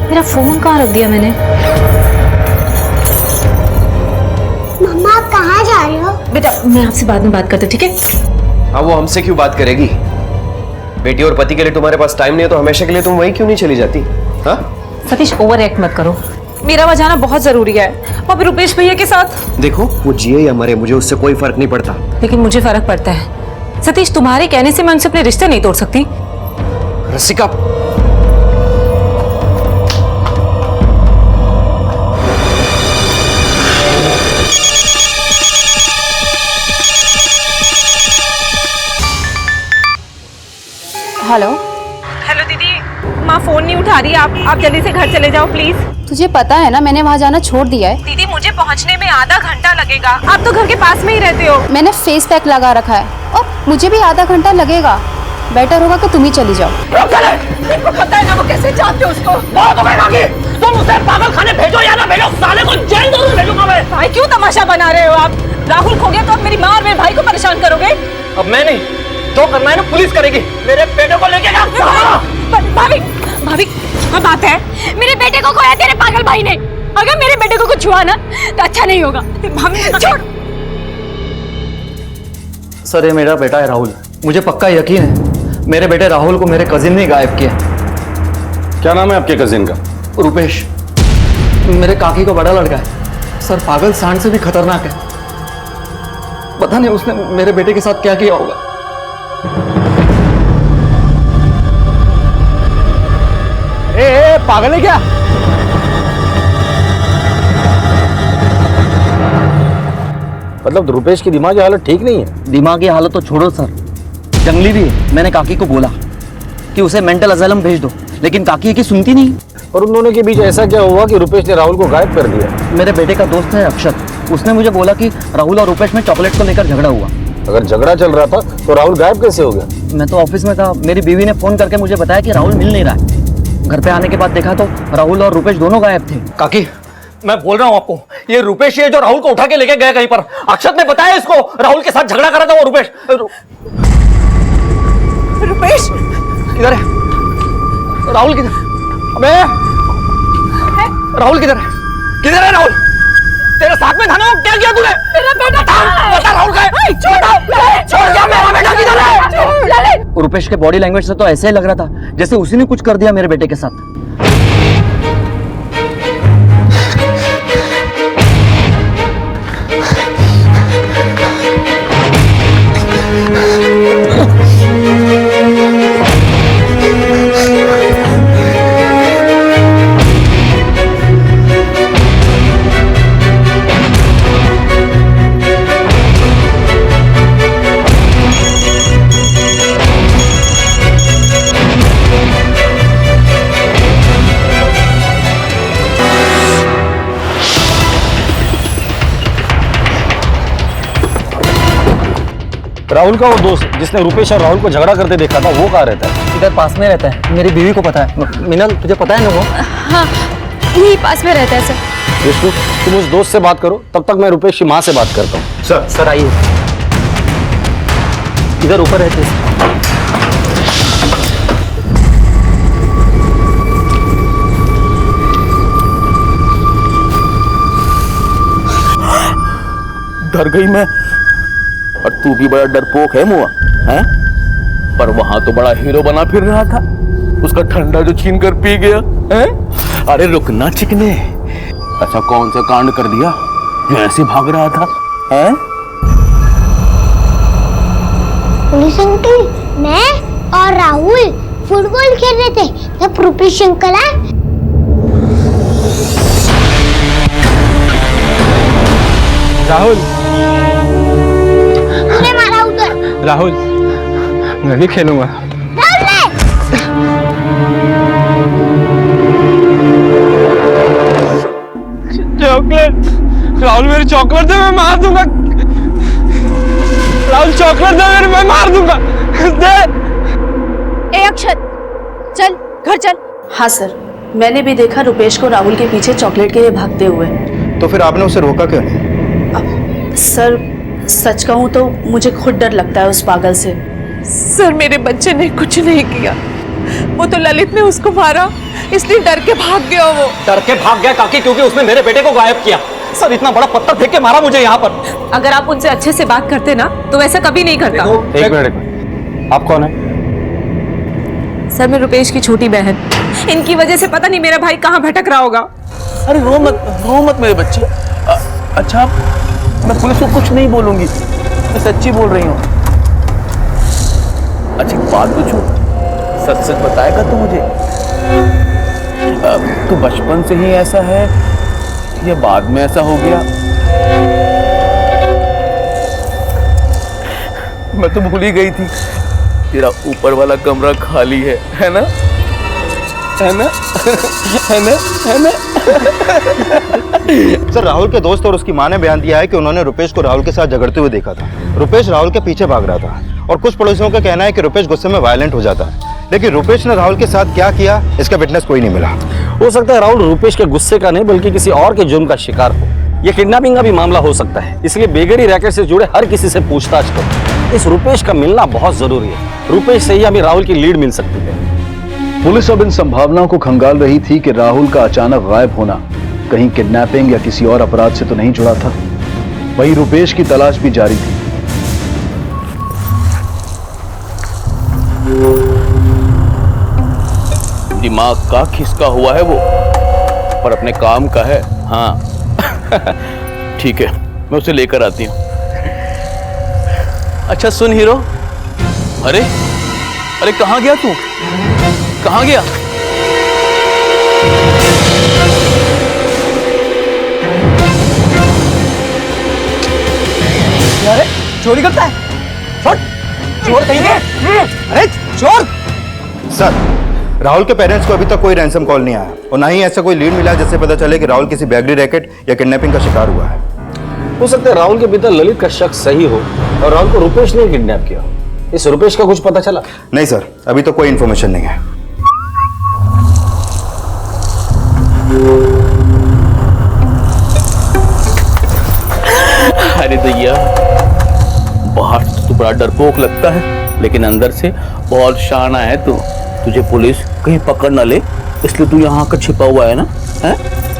मेरा फोन कहाँ रख दिया मैंने? मम्मा आप कहाँ जा रहे हो? बेटा मैं आपसे बाद में बात करती हूँ, ठीक है? हाँ वो हमसे क्यों बात करेगी? बेटी और पति के लिए तुम्हारे पास टाइम नहीं है तो हमेशा के लिए तुम वहीं क्यों नहीं चली जाती? हाँ सतीश ओवर एक्ट मत करो, मेरा वहाँ जाना बहुत जरूरी है। अब रुपेश भैया के साथ देखो वो जिए या मरे मुझे उससे कोई फर्क नहीं पड़ता। लेकिन मुझे फर्क पड़ता है सतीश, तुम्हारे कहने से मैं उनसे अपने रिश्ते नहीं तोड़ सकती। रसिका हेलो हेलो दीदी, माँ फोन नहीं उठा रही। आप जल्दी से घर चले जाओ प्लीज। तुझे पता है ना मैंने वहाँ जाना छोड़ दिया है। दीदी मुझे पहुँचने में आधा घंटा लगेगा, आप तो घर के पास में ही रहते हो। मैंने फेस पैक लगा रखा है और मुझे भी आधा घंटा लगेगा। बेटर होगा कि तुम ही चली जाओ। आपको पता है ना वो कैसे चाहते हो उसको। तुम उसे पागल खाने भेजो या ना भेजो, साले को जेल जरूर भेजूंगा मैं। भाई क्यों तमाशा बना रहे हो आप? राहुल खो गया तो अब मेरी माँ और मेरे भाई को परेशान करोगे? अब मैं नहीं, जो करना है ना पुलिस करेगी। मेरे बेटे को लेके भाभी भाभी क्या बात है? मेरे बेटे को खोया तेरे पागल भाई ने। अगर मेरे बेटे को कुछ हुआ ना तो अच्छा नहीं होगा। छोड़। सर ये मेरा बेटा है राहुल, मुझे पक्का यकीन है मेरे बेटे राहुल को मेरे कजिन ने गायब किया। क्या नाम है आपके कजिन का? रुपेश, मेरे काकी को बड़ा लड़का है सर, पागल सांड से भी खतरनाक है। पता नहीं उसने मेरे बेटे के साथ क्या किया होगा। ए, पागल है क्या? मतलब रुपेश की दिमागी हालत ठीक नहीं है? दिमागी हालत तो छोड़ो सर, जंगली भी है। मैंने काकी को बोला कि उसे मेंटल असाइलम भेज दो, लेकिन काकी की सुनती नहीं। और उन दोनों के बीच ऐसा क्या हुआ कि रुपेश ने राहुल को गायब कर दिया? मेरे बेटे का दोस्त है अक्षत, उसने मुझे बोला कि राहुल और रुपेश में चॉकलेट को लेकर झगड़ा हुआ। अगर झगड़ा चल रहा था तो राहुल गायब कैसे हो गया? मैं तो ऑफिस में था, मेरी बीवी ने फोन करके मुझे बताया कि राहुल मिल नहीं रहा है। घर पे आने के बाद देखा तो राहुल और रुपेश दोनों गायब थे। काकी मैं बोल रहा हूँ आपको, ये रुपेश है जो राहुल को उठा के लेके गया कहीं पर। अक्षत ने बताया इसको, राहुल के साथ झगड़ा करा था वो रुपेश। रुपेश इधर है। राहुल किधर? अबे राहुल किधर है? किधर है राहुल? तेरे साथ में था ना, क्या किया तूने? मेरा बेटा बता राहुल का है? छोड़ जा, मेरा बेटा किधर है? रुपेश के बॉडी लैंग्वेज से तो ऐसे ही लग रहा था जैसे उसी ने कुछ कर दिया मेरे बेटे के साथ। राहुल का वो दोस्त जिसने रुपेश और राहुल को झगड़ा करते देखा था, वो कहाँ रहता है? इधर पास में रहता है, मेरी बीवी को पता है। मिनल तुझे पता है ना वो? हाँ यही पास में रहता है सर। विष्णु तुम उस दोस्त से बात करो, तब तक मैं रुपेश की माँ से बात करता हूँ। सर आइए, इधर ऊपर रहते हैं। डर गई मैं, और तू भी बड़ा डरपोक है मुआ, हैं? पर वहां तो बड़ा हीरो बना फिर रहा था, उसका ठंडा जो छीन कर पी गया, हैं? अरे रुकना चिकने, ऐसा कौन सा कांड कर दिया जो ऐसे भाग रहा था, हैं? पुलिस अंकल, मैं और राहुल फुटबॉल खेल रहे थे तब रुपेश अंकल आए। राहुल, तूने मारा उधर। राहुल मैं भी खेलूंगा। चॉकलेट, राहुल मेरी चॉकलेट दे, मैं मार दूंगा। राहुल चॉकलेट दे मेरी, मैं मार दूंगा। दे। ए अक्षत चल घर चल। हाँ सर, मैंने भी देखा रुपेश को राहुल के पीछे चॉकलेट के लिए भागते हुए। तो फिर आपने उसे रोका क्यों नहीं? सर सच कहूँ तो मुझे खुद डर लगता है उस पागल से। सर मेरे बच्चे ने कुछ नहीं किया, वो तो ललित ने उसको मारा इसलिए डर के भाग गया वो। डर के भाग गया काकी क्योंकि उसने मेरे बेटे को गायब किया। सर इतना बड़ा पत्थर फेंक के मारा मुझे यहाँ पर। अगर आप उनसे अच्छे से बात करते ना तो वैसा कभी नहीं करता। एक मिनट, आप कौन है? सर मैं रुपेश की छोटी बहन, इनकी वजह से पता नहीं मेरा भाई कहाँ भटक रहा होगा। अरे रो मत मेरे बच्चे। अच्छा मैं पुलिस को कुछ नहीं बोलूंगी, मैं सच्ची बोल रही हूँ। अच्छा बात पूछूं, सच सच बताएगा तू मुझे? तू बचपन से ही ऐसा है या बाद में ऐसा हो गया? मैं तो भूल ही गई थी तेरा ऊपर वाला कमरा खाली है ना? है ना? है ना? है ना? सर राहुल के दोस्त और उसकी मां ने बयान दिया है कि उन्होंने रुपेश को राहुल के साथ झगड़ते हुए देखा था। रुपेश राहुल के पीछे भाग रहा था और कुछ पड़ोसियों का कहना है कि रुपेश गुस्से में वायलेंट हो जाता है, लेकिन रुपेश ने राहुल के साथ क्या किया इसका विटनेस कोई नहीं मिला। हो सकता है राहुल रुपेश के गुस्से का नहीं बल्कि किसी और के जुर्म का शिकार हो। यह किडनैपिंग का भी मामला हो सकता है, इसलिए बेगड़ी रैकेट से जुड़े हर किसी से पूछताछ करो। इस रुपेश का मिलना बहुत जरूरी है। रुपेश से ही हमें राहुल की लीड मिल सकती है। पुलिस अब इन संभावनाओं को खंगाल रही थी कि राहुल का अचानक गायब होना कहीं किडनैपिंग या किसी और अपराध से तो नहीं जुड़ा था। वहीं रुपेश की तलाश भी जारी थी। दिमाग का खिसका हुआ है वो, पर अपने काम का है। हाँ ठीक है, मैं उसे लेकर आती हूँ। अच्छा सुन हीरो, अरे अरे कहाँ गया तू? कहाँ गया? अरे चोरी करता है? चोर कहीं गए? अरे चोर! सर राहुल के पेरेंट्स को अभी तक कोई रैंसम कॉल नहीं आया और ना ही ऐसा कोई लीड मिला जिससे पता चले कि राहुल किसी बेगड़ी रैकेट या किडनैपिंग का शिकार हुआ है। हो सकता है राहुल के पिता ललित का शक सही हो और राहुल को रुपेश ने किडनैप किया। इस रुपेश का कुछ पता चला? नहीं सर, अभी तो कोई इन्फॉर्मेशन नहीं है। अरे दैया, बाहर से तो बड़ा डरपोक लगता है लेकिन अंदर से बहुत शाना है तू। तुझे पुलिस कहीं पकड़ ना ले इसलिए तू यहाँ का छिपा हुआ है ना? है?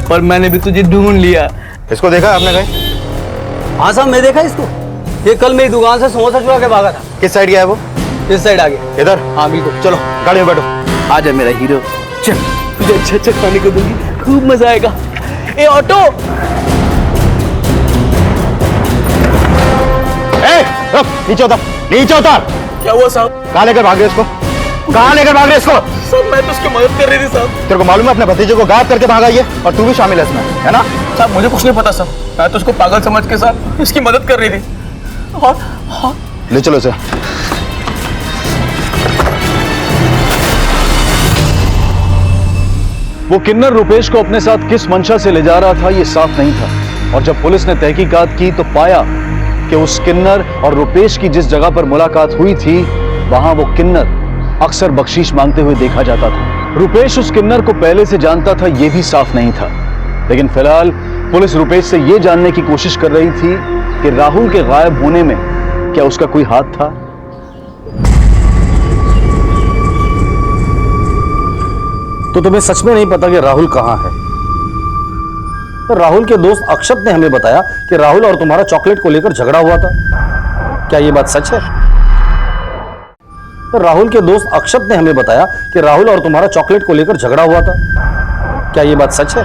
पर मैंने भी तुझे ढूंढ लिया। इसको देखा आपने कहीं? हाँ साहब मैं देखा इसको, ये कल मेरी दुकान से समोसा चुरा के भागा था। किस साइड गया है वो? इस साइड आ गया। इधर? हाँ बिल्कुल। चलो गाड़ी में बैठो। आजा मेरा हीरो, चल तुझे अच्छा अच्छा खाने को दूंगी, खूब मजा आएगा। ए ऑटो! नीचे उतर, नीचे उतर। क्या हुआ साहब? कहाँ लेकर भाग रहे इसको? कहाँ लेकर भाग रहे इसको? साहब मैं तो उसकी मदद कर रही थी साहब। तेरे को मालूम है अपने भतीजे को गायब करके भागा ये और तू भी शामिल है इसमें, है ना? साहब मुझे कुछ नहीं पता साहब, मैं तो उसको पागल समझ के साहब इसकी मदद कर रही थी। और ले चलो इसे। वो किन्नर रुपेश को अपने साथ किस मंशा से ले जा रहा था ये साफ नहीं था और जब पुलिस ने तहकीकात की तो पाया कि उस किन्नर और रुपेश की जिस जगह पर मुलाकात हुई थी वहां वो किन्नर अक्सर बख्शीश मांगते हुए देखा जाता था। रुपेश उस किन्नर को पहले से जानता था ये भी साफ नहीं था, लेकिन फिलहाल पुलिस रुपेश से ये जानने की कोशिश कर रही थी कि राहुल के गायब होने में क्या उसका कोई हाथ था। तो तुम्हें सच में नहीं पता कि राहुल कहाँ है? तो राहुल के दोस्त अक्षत ने हमें बताया कि राहुल और तुम्हारा चॉकलेट को लेकर झगड़ा हुआ था। क्या ये बात सच है? तो राहुल के दोस्त अक्षत ने हमें बताया कि राहुल और तुम्हारा चॉकलेट को लेकर झगड़ा हुआ था। क्या ये बात सच है?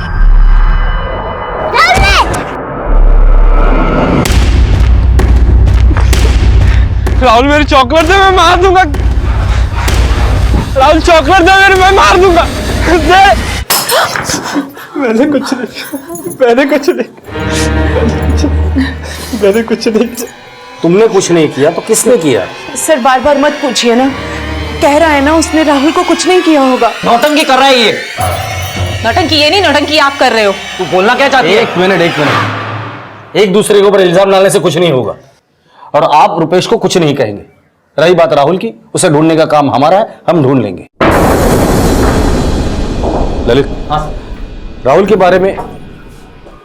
राहुल मेरी चॉकलेट दे, मैं मार दूंगा। राहुल चॉकलेट दे मेरी, मैं मार दूंगा। दे। मैंने कुछ नहीं, मैंने कुछ नहीं, मैंने कुछ नहीं। तुमने कुछ नहीं किया तो किसने किया? सर बार बार मत पूछिए ना, कह रहा है ना उसने राहुल को कुछ नहीं किया होगा। नौटंकी कर रहा है ये। नौटंकी ये नहीं, नौटंकी आप कर रहे हो। तू बोलना क्या चाहती है? एक मिनट। एक दूसरे के ऊपर इल्जाम डालने से कुछ नहीं होगा और आप रुपेश को कुछ नहीं कहेंगे। रही बात राहुल की, उसे ढूंढने का काम हमारा है, हम ढूंढ लेंगे। ललित, राहुल के बारे में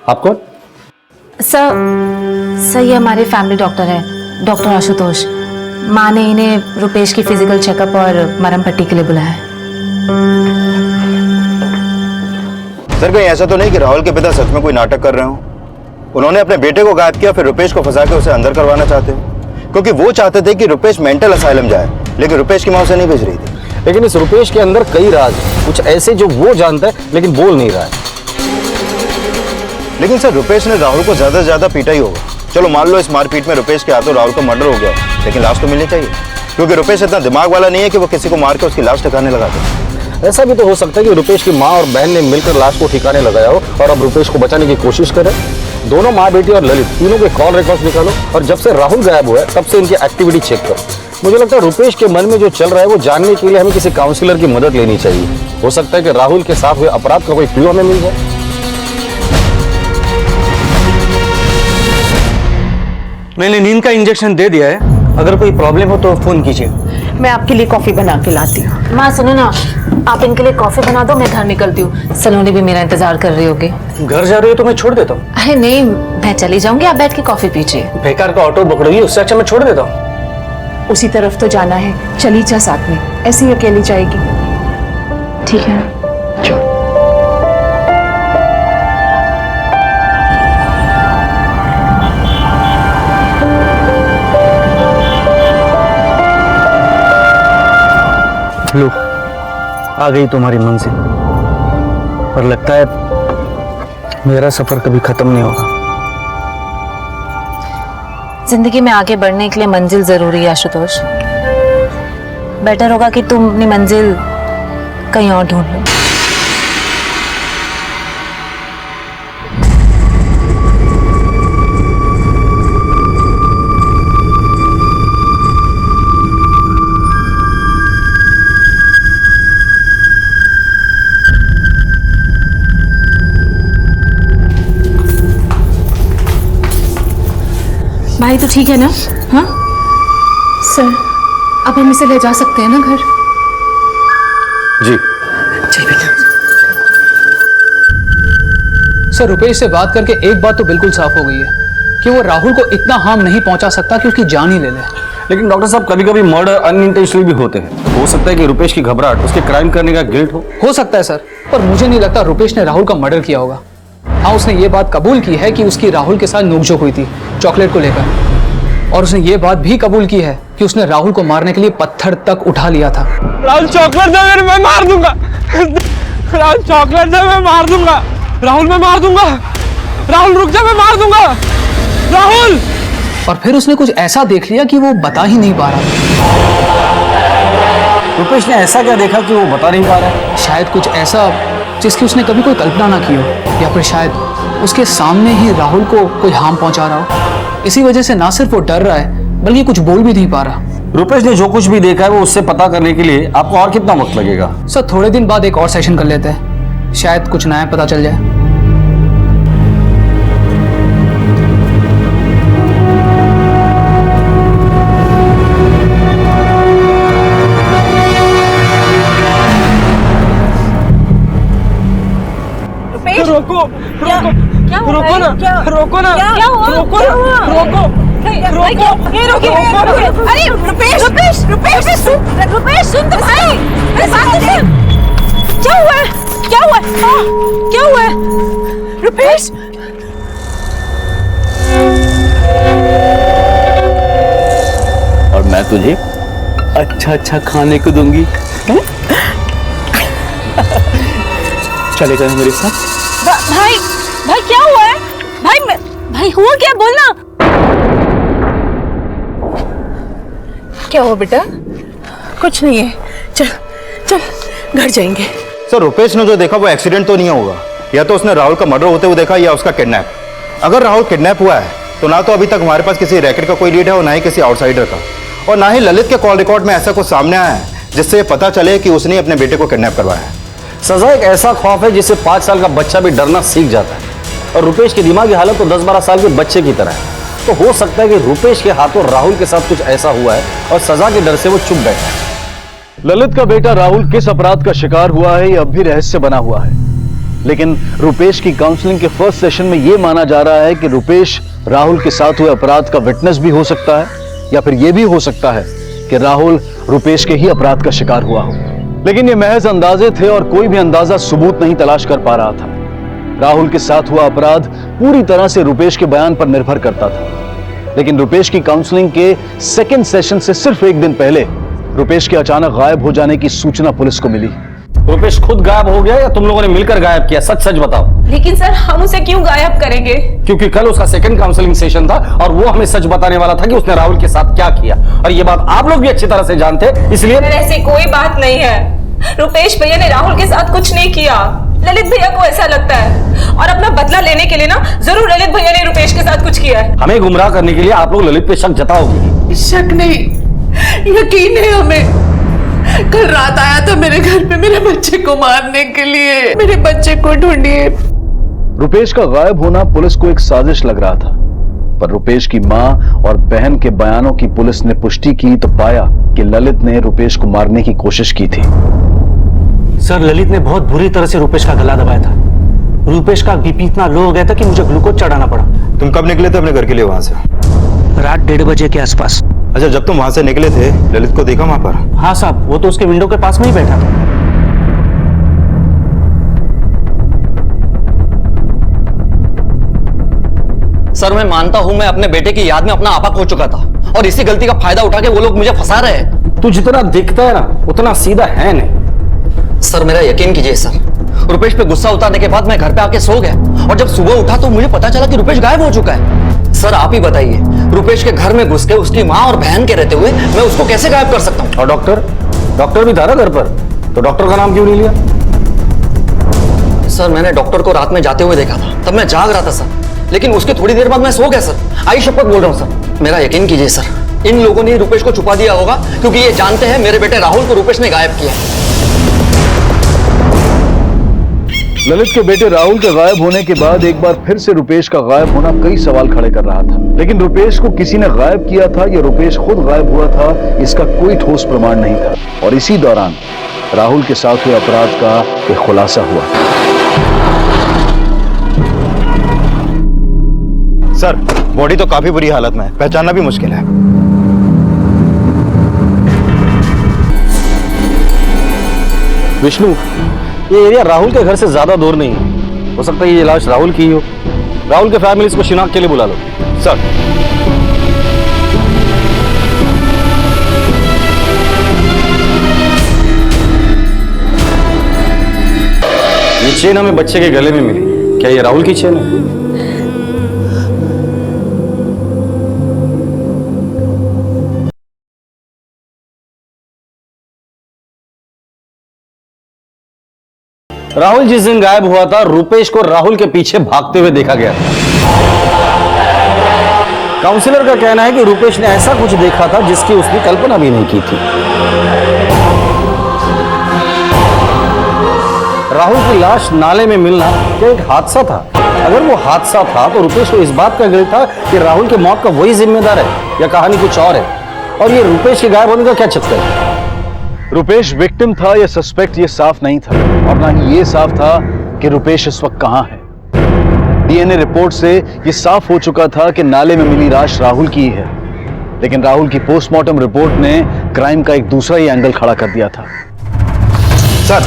आप कौन? सर ये हमारे फैमिली डॉक्टर है, डॉक्टर आशुतोष। माँ ने इन्हें रुपेश की फिजिकल चेकअप और मरहम पट्टी के लिए बुलाया है। सर कहीं ऐसा तो नहीं कि राहुल के पिता सच में कोई नाटक कर रहे हो? उन्होंने अपने बेटे को गायब किया, फिर रुपेश को फंसा के उसे अंदर करवाना चाहते हो? क्योंकि वो चाहते थे कि रुपेश मेंटल असाइलम जाए, लेकिन रुपेश की मां उसे नहीं भेज रही थी। लेकिन इस रुपेश के अंदर कई राज हैं, कुछ ऐसे जो वो जानता है लेकिन बोल नहीं रहा है। लेकिन सर रुपेश ने राहुल को ज्यादा से ज्यादा पीटा ही होगा। चलो मान लो इस मारपीट में रुपेश के हाथों राहुल का मर्डर हो गया, लेकिन लाश तो मिलनी चाहिए, क्योंकि रुपेश इतना दिमाग वाला नहीं है कि वो किसी को मार के उसकी लाश ठिकाने लगा दे। ऐसा भी तो हो सकता है कि रुपेश की माँ और बहन ने मिलकर लाश को ठिकाने लगाया हो और अब रुपेश को बचाने की कोशिश करे। दोनों माँ बेटी और ललित तीनों के कॉल रिकॉर्ड निकालो और जब से राहुल गायब हुआ है तब से इनकी एक्टिविटी चेक करो। मुझे लगता है रुपेश के मन में जो चल रहा है वो जानने के लिए हमें किसी काउंसलर की मदद लेनी चाहिए। हो सकता है कि राहुल के साथ हुए अपराध का कोई क्लू हमें मिल जाए। मैंने नींद का इंजेक्शन दे दिया है, अगर कोई प्रॉब्लम हो तो फोन कीजिए। मैं आपके लिए कॉफी बना के लाती हूँ। माँ सुनो ना, आप इनके लिए कॉफी बना दो, मैं घर निकलती हूँ। सलोनी भी मेरा इंतजार कर रही होगी। घर जा रही हो तो मैं छोड़ देता हूँ। अरे नहीं, मैं चली जाऊंगी, आप बैठ के कॉफी पीजिए। बेकार का ऑटो पकड़ोगी, उससे अच्छा मैं छोड़ देता हूँ। उसी तरफ तो जाना है, चली जा साथ में, ऐसे ही अकेली जाएगी। ठीक है। लो, आ गई तुम्हारी मंजिल, पर लगता है मेरा सफर कभी खत्म नहीं होगा। जिंदगी में आगे बढ़ने के लिए मंजिल जरूरी है आशुतोष। बेटर होगा कि तुम अपनी मंजिल कहीं और ढूंढ लो। भाई तो ठीक है ना? हाँ सर, अब हम इसे ले जा सकते हैं ना घर? जी। चल बेटा। सर रुपेश से बात करके एक बात तो बिल्कुल साफ हो गई है कि वो राहुल को इतना हार्म नहीं पहुंचा सकता कि उसकी जान ही ले ले। लेकिन डॉक्टर साहब कभी कभी मर्डर अनइंटेंशनली भी होते हैं। हो सकता है कि रुपेश की घबराहट उसके क्राइम करने का गिल्ट हो सकता है सर, पर मुझे नहीं लगता रुपेश ने राहुल का मर्डर किया होगा। हाँ, उसने ये बात कबूल की है कि उसकी राहुल के साथ नोकझोंक हुई थी चॉकलेट को लेकर, और उसने ये बात भी कबूल की है कि उसने राहुल को मारने के लिए पत्थर तक उठा लिया था। राहुल चॉकलेट दे, मैं मार दूंगा। राहुल चॉकलेट दे, मैं मार दूंगा। राहुल मैं मार दूंगा। राहुल रुक जा, मैं मार दूंगा। राहुल। और फिर उसने कुछ ऐसा देख लिया कि वो बता ही नहीं पा रहा। रुपेश ने ऐसा क्या देखा कि वो बता नहीं पा रहा है? शायद कुछ ऐसा जिसकी उसने कभी कोई कल्पना ना की हो, या फिर शायद उसके सामने ही राहुल को कोई हार्म पहुंचा रहा हो। इसी वजह से ना सिर्फ वो डर रहा है बल्कि कुछ बोल भी नहीं पा रहा। रुपेश ने जो कुछ भी देखा है वो उससे पता करने के लिए आपको और कितना वक्त लगेगा? सर थोड़े दिन बाद एक और सेशन कर लेते हैं, शायद कुछ नया पता चल जाए। रोको, रोको, रोको ना, रोको ना, रोको ना, रोको, रोको, अरे रुपेश, रुपेश, रुपेश, रुपेश सुन तो भाई, मेरे साथ सुन। क्या हुआ है? क्या हुआ है? क्या हुआ है? रुपेश। और मैं तुझे अच्छा अच्छा खाने को दूंगी। चलेगा मेरे साथ? भाई, भाई क्या हुआ है? भाई हुआ क्या? बोलना। क्या हुआ बेटा? कुछ नहीं है, चल चल घर जाएंगे। सर रुपेश ने जो देखा वो एक्सीडेंट तो नहीं होगा, या तो उसने राहुल का मर्डर होते हुए देखा या उसका किडनैप। अगर राहुल किडनैप हुआ है तो ना तो अभी तक हमारे पास किसी रैकेट का कोई लीड है और ना ही किसी आउटसाइडर का, और ना ही ललित के कॉल रिकॉर्ड में ऐसा कुछ सामने आया है जिससे पता चले कि उसने अपने बेटे को किडनैप करवाया है। सजा एक ऐसा खौफ है जिससे 5 साल का बच्चा भी डरना सीख जाता है, और रुपेश की दिमागी हालत तो 10-12 साल के बच्चे की तरह है। तो हो सकता है कि रुपेश के हाथों राहुल के साथ कुछ ऐसा हुआ है और सजा के डर से वो चुप बैठा है। ललित का बेटा राहुल किस अपराध का शिकार हुआ है यह अब भी रहस्य बना हुआ है, लेकिन रुपेश की काउंसलिंग के फर्स्ट सेशन में यह माना जा रहा है कि रुपेश राहुल के साथ हुए अपराध का विटनेस भी हो सकता है, या फिर यह भी हो सकता है कि राहुल रुपेश के ही अपराध का शिकार हुआ हो। लेकिन ये महज अंदाजे थे और कोई भी अंदाजा सबूत नहीं तलाश कर पा रहा था। राहुल के साथ हुआ अपराध पूरी तरह से रुपेश के बयान पर निर्भर करता था। लेकिन रुपेश की काउंसलिंग के सेकंड सेशन से सिर्फ एक दिन पहले रुपेश के अचानक गायब हो जाने की सूचना पुलिस को मिली। रुपेश खुद गायब हो गया या तुम लोगों ने मिलकर गायब किया? सच सच बताओ। लेकिन सर हम उसे क्यों गायब करेंगे? क्योंकि कल उसका सेकंड काउंसलिंग सेशन था और वो हमें सच बताने वाला था कि उसने राहुल के साथ क्या किया, और ये बात आप लोग भी अच्छी तरह से जानते हैं, इसलिए ऐसी कोई बात नहीं है। रुपेश भैया ने राहुल के साथ कुछ नहीं किया। ललित भैया को ऐसा लगता है और अपना बदला लेने के लिए ना जरूर ललित भैया ने रुपेश के साथ कुछ किया है। हमें गुमराह करने के लिए आप लोग ललित पे शक जताओगे। शक नहीं, यकीन है हमें। कल रात आया था मेरे घर पे मेरे बच्चे को मारने के लिए। मेरे बच्चे को ढूंढिए। रुपेश का गायब होना पुलिस को एक साजिश लग रहा था, पर रुपेश की मां और बहन के बयानों की पुलिस ने पुष्टि की तो पाया कि ललित ने रुपेश को मारने की कोशिश की थी। सर, ललित ने बहुत बुरी तरह से रुपेश का गला दबाया था। रुपेश का बीपी इतना लो हो गया था कि मुझे ग्लूकोज चढ़ाना पड़ा। तुम कब निकले थे अपने घर के लिए वहां से? रात 1:30 बजे के आसपास। अच्छा, जब तुम वहां से निकले थे ललित को देखा वहां पर? हाँ साहब, वो तो उसके विंडो के पास में ही बैठा था। सर, मैं मानता हूं मैं अपने बेटे की याद में अपना आपा खो चुका था और इसी गलती का फायदा उठा के वो लोग मुझे फंसा रहे हैं। तू जितना दिखता है ना उतना सीधा है नहीं। सर, मेरा यकीन कीजिए सर, रुपेश पे गुस्सा उतारने के बाद मैं घर पे आके सो गया और जब सुबह उठा तो मुझे पता चला कि रुपेश गायब हो चुका है। सर, आप ही बताइए, रुपेश के घर में घुस के उसकी माँ और बहन के रहते हुए मैं उसको कैसे गायब कर सकता हूँ? और डॉक्टर भी था ना घर पर, तो डॉक्टर का नाम क्यों नहीं लिया? सर, मैंने डॉक्टर को रात में जाते हुए देखा था, तब मैं जाग रहा था सर, लेकिन उसके थोड़ी देर बाद मैं सो गया सर। आई शपथ बोल रहा हूँ सर, मेरा यकीन कीजिए सर, इन लोगों ने रुपेश को छुपा दिया होगा क्योंकि ये जानते हैं मेरे बेटे राहुल को रुपेश ने गायब किया। ललित के बेटे राहुल के गायब होने के बाद एक बार फिर से रुपेश का गायब होना कई सवाल खड़े कर रहा था। लेकिन रुपेश को किसी ने गायब किया था या रुपेश खुद गायब हुआ था, इसका कोई ठोस प्रमाण नहीं था। और इसी दौरान राहुल के साथ हुए अपराध का एक खुलासा हुआ। सर, बॉडी तो काफी बुरी हालत में है, पहचानना भी मुश्किल है। विष्णु, ये एरिया राहुल के घर से ज्यादा दूर नहीं है, हो सकता है ये लाश राहुल की हो। राहुल के फैमिली को शिनाख्त के लिए बुला लो। सर, ये चेन हमें बच्चे के गले में मिली, क्या ये राहुल की चेन है? राहुल जिस दिन गायब हुआ था, रुपेश को राहुल के पीछे भागते हुए देखा गया था। काउंसलर का कहना है कि रुपेश ने ऐसा कुछ देखा था जिसकी उसने कल्पना भी नहीं की थी। राहुल की लाश नाले में मिलना क्या एक हादसा था? अगर वो हादसा था तो रुपेश को इस बात का गिल्ट था कि राहुल की मौत का वही जिम्मेदार है, या कहानी कुछ और है? और ये रुपेश के गायब होने का क्या चक्कर है? रुपेश विक्टिम था या सस्पेक्ट, ये साफ नहीं था, और ना ही ये साफ था कि रुपेश इस वक्त कहां है। डीएनए रिपोर्ट से ये साफ हो चुका था कि नाले में मिली लाश राहुल की है, लेकिन राहुल की पोस्टमार्टम रिपोर्ट ने क्राइम का एक दूसरा ही एंगल खड़ा कर दिया था। सर,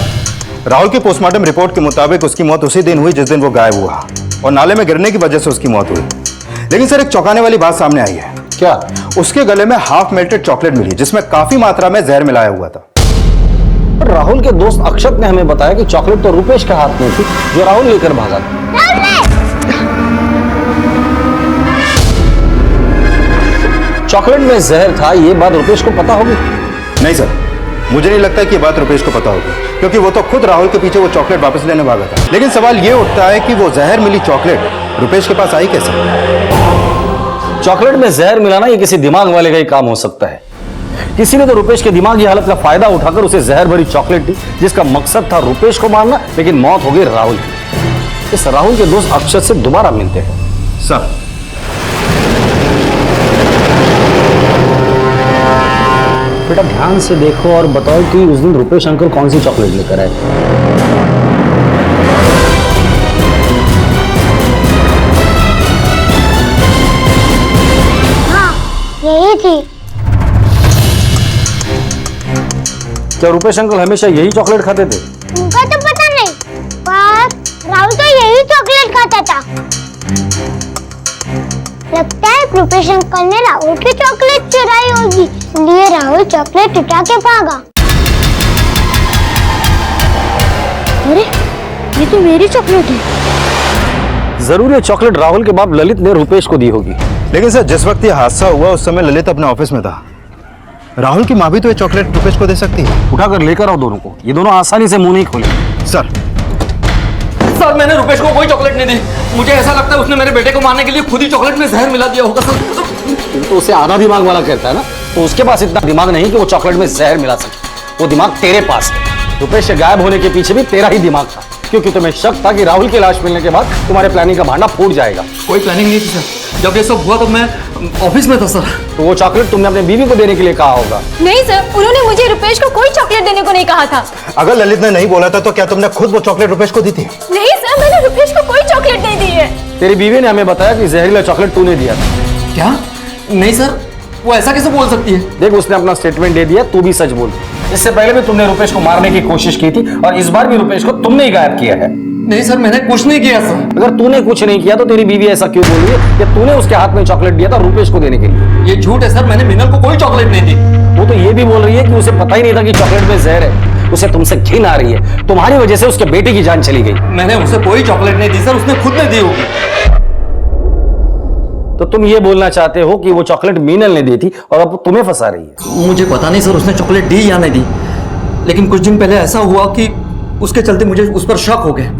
राहुल की पोस्टमार्टम रिपोर्ट के मुताबिक उसकी मौत उसी दिन हुई जिस दिन वो गायब हुआ, और नाले में गिरने की वजह से उसकी मौत हुई। लेकिन सर, एक चौंकाने वाली बात सामने आई है। क्या? उसके गले में हाफ मेल्टेड चॉकलेट मिली जिसमें काफी मात्रा में जहर मिलाया हुआ था। राहुल के दोस्त अक्षत ने हमें बताया कि चॉकलेट तो रुपेश के हाथ में थी जो राहुल लेकर भागा था। चॉकलेट में जहर था, ये बात रुपेश को पता होगी? नहीं सर, मुझे नहीं लगता कि ये बात रुपेश को पता होगी, क्योंकि वो तो खुद राहुल के पीछे वो चॉकलेट वापस लेने भागा था। लेकिन सवाल ये उठता है कि वो जहर मिली चॉकलेट रुपेश के पास आई कैसे? चॉकलेट में जहर मिलाना ये किसी दिमाग वाले का ही काम हो सकता है। किसी ने तो रुपेश के दिमागी हालत का फायदा उठाकर उसे जहर भरी चॉकलेट दी, जिसका मकसद था रुपेश को मारना, लेकिन मौत हो गई राहुल की। इस राहुल के दोस्त अक्षत से दोबारा मिलते हैं। सर, बेटा ध्यान से देखो और बताओ कि उस दिन रुपेश अंकल कौन सी चॉकलेट लेकर आए? हाँ, यही थी। क्या रुपेश अंकल हमेशा यही चॉकलेट खाते थे? उनका तो पता नहीं, पर राहुल तो यही चॉकलेट खाता था। लगता है रुपेश अंकल ने राहुल की चॉकलेट चुराई होगी, इसलिए राहुल चॉकलेट उठा के भागा। अरे ये तो मेरी चॉकलेट है। जरूर ये चॉकलेट राहुल के बाप ललित ने रुपेश को दी होगी। लेकिन सर जिस वक्त ये हादसा हुआ उस समय ललित अपने ऑफिस में था। राहुल की माँ भी तो ये चॉकलेट रुपेश को दे सकती है। उठाकर लेकर आओ दोनों को, ये दोनों आसानी से मुंह नहीं खोले। सर सर मैंने रुपेश को कोई चॉकलेट नहीं दी। मुझे ऐसा लगता है उसने मेरे बेटे को मारने के लिए खुद ही चॉकलेट में जहर मिला दिया होगा सर। तो उसे आधा दिमाग वाला कहता है ना, तो उसके पास इतना दिमाग नहीं कि वो चॉकलेट में जहर मिला सके। वो दिमाग तेरे पास है। रुपेश के गायब होने के पीछे भी तेरा ही दिमाग था, क्योंकि तुम्हें शक था कि राहुल की लाश मिलने के बाद तुम्हारे प्लानिंग का भांडा फूट जाएगा। कोई प्लानिंग नहीं थी सर। जब ये सब हुआ तो मैं ऑफिस में था सर। तो वो चॉकलेट तुमने अपने बीवी को देने के लिए कहा होगा। नहीं सर, उन्होंने मुझे रुपेश को कोई चॉकलेट देने को नहीं कहा था। अगर ललित ने नहीं बोला था तो क्या तुमने खुद वो चॉकलेट रुपेश को दी थी? नहीं सर, मैंने रुपेश को कोई चॉकलेट नहीं दी है। तेरी बीवी ने हमें बताया कि जहरीला चॉकलेट तूने दिया था। क्या? नहीं सर, वो ऐसा कैसे बोल सकती है? देख, उसने अपना स्टेटमेंट दे दिया, तू भी सच बोल। इससे पहले भी तुमने रुपेश को मारने की कोशिश की थी और इस बार भी रुपेश को तुमने ही गायब किया है। नहीं सर, मैंने कुछ नहीं किया सर। अगर तूने कुछ नहीं किया तो तेरी बीवी ऐसा क्यों बोल रही है कि तूने उसके हाथ में चॉकलेट दिया था रुपेश को देने के लिए? ये झूठ है सर, मैंने मिनल को कोई चॉकलेट नहीं दी। वो तो ये भी बोल रही है कि उसे पता ही नहीं था कि चॉकलेट में जहर है। उसे तुमसे घिन आ रही है, तुम्हारी वजह से उसके बेटे की जान चली गई। मैंने उसे कोई चॉकलेट नहीं दी सर, उसने खुद ने दी होगी। तो तुम ये बोलना चाहते हो कि वो चॉकलेट मीनल ने दी थी और अब तुम्हें फंसा रही है? मुझे पता नहीं सर उसने चॉकलेट दी या नहीं दी, लेकिन कुछ दिन पहले ऐसा हुआ कि उसके चलते मुझे उस पर शक हो गया।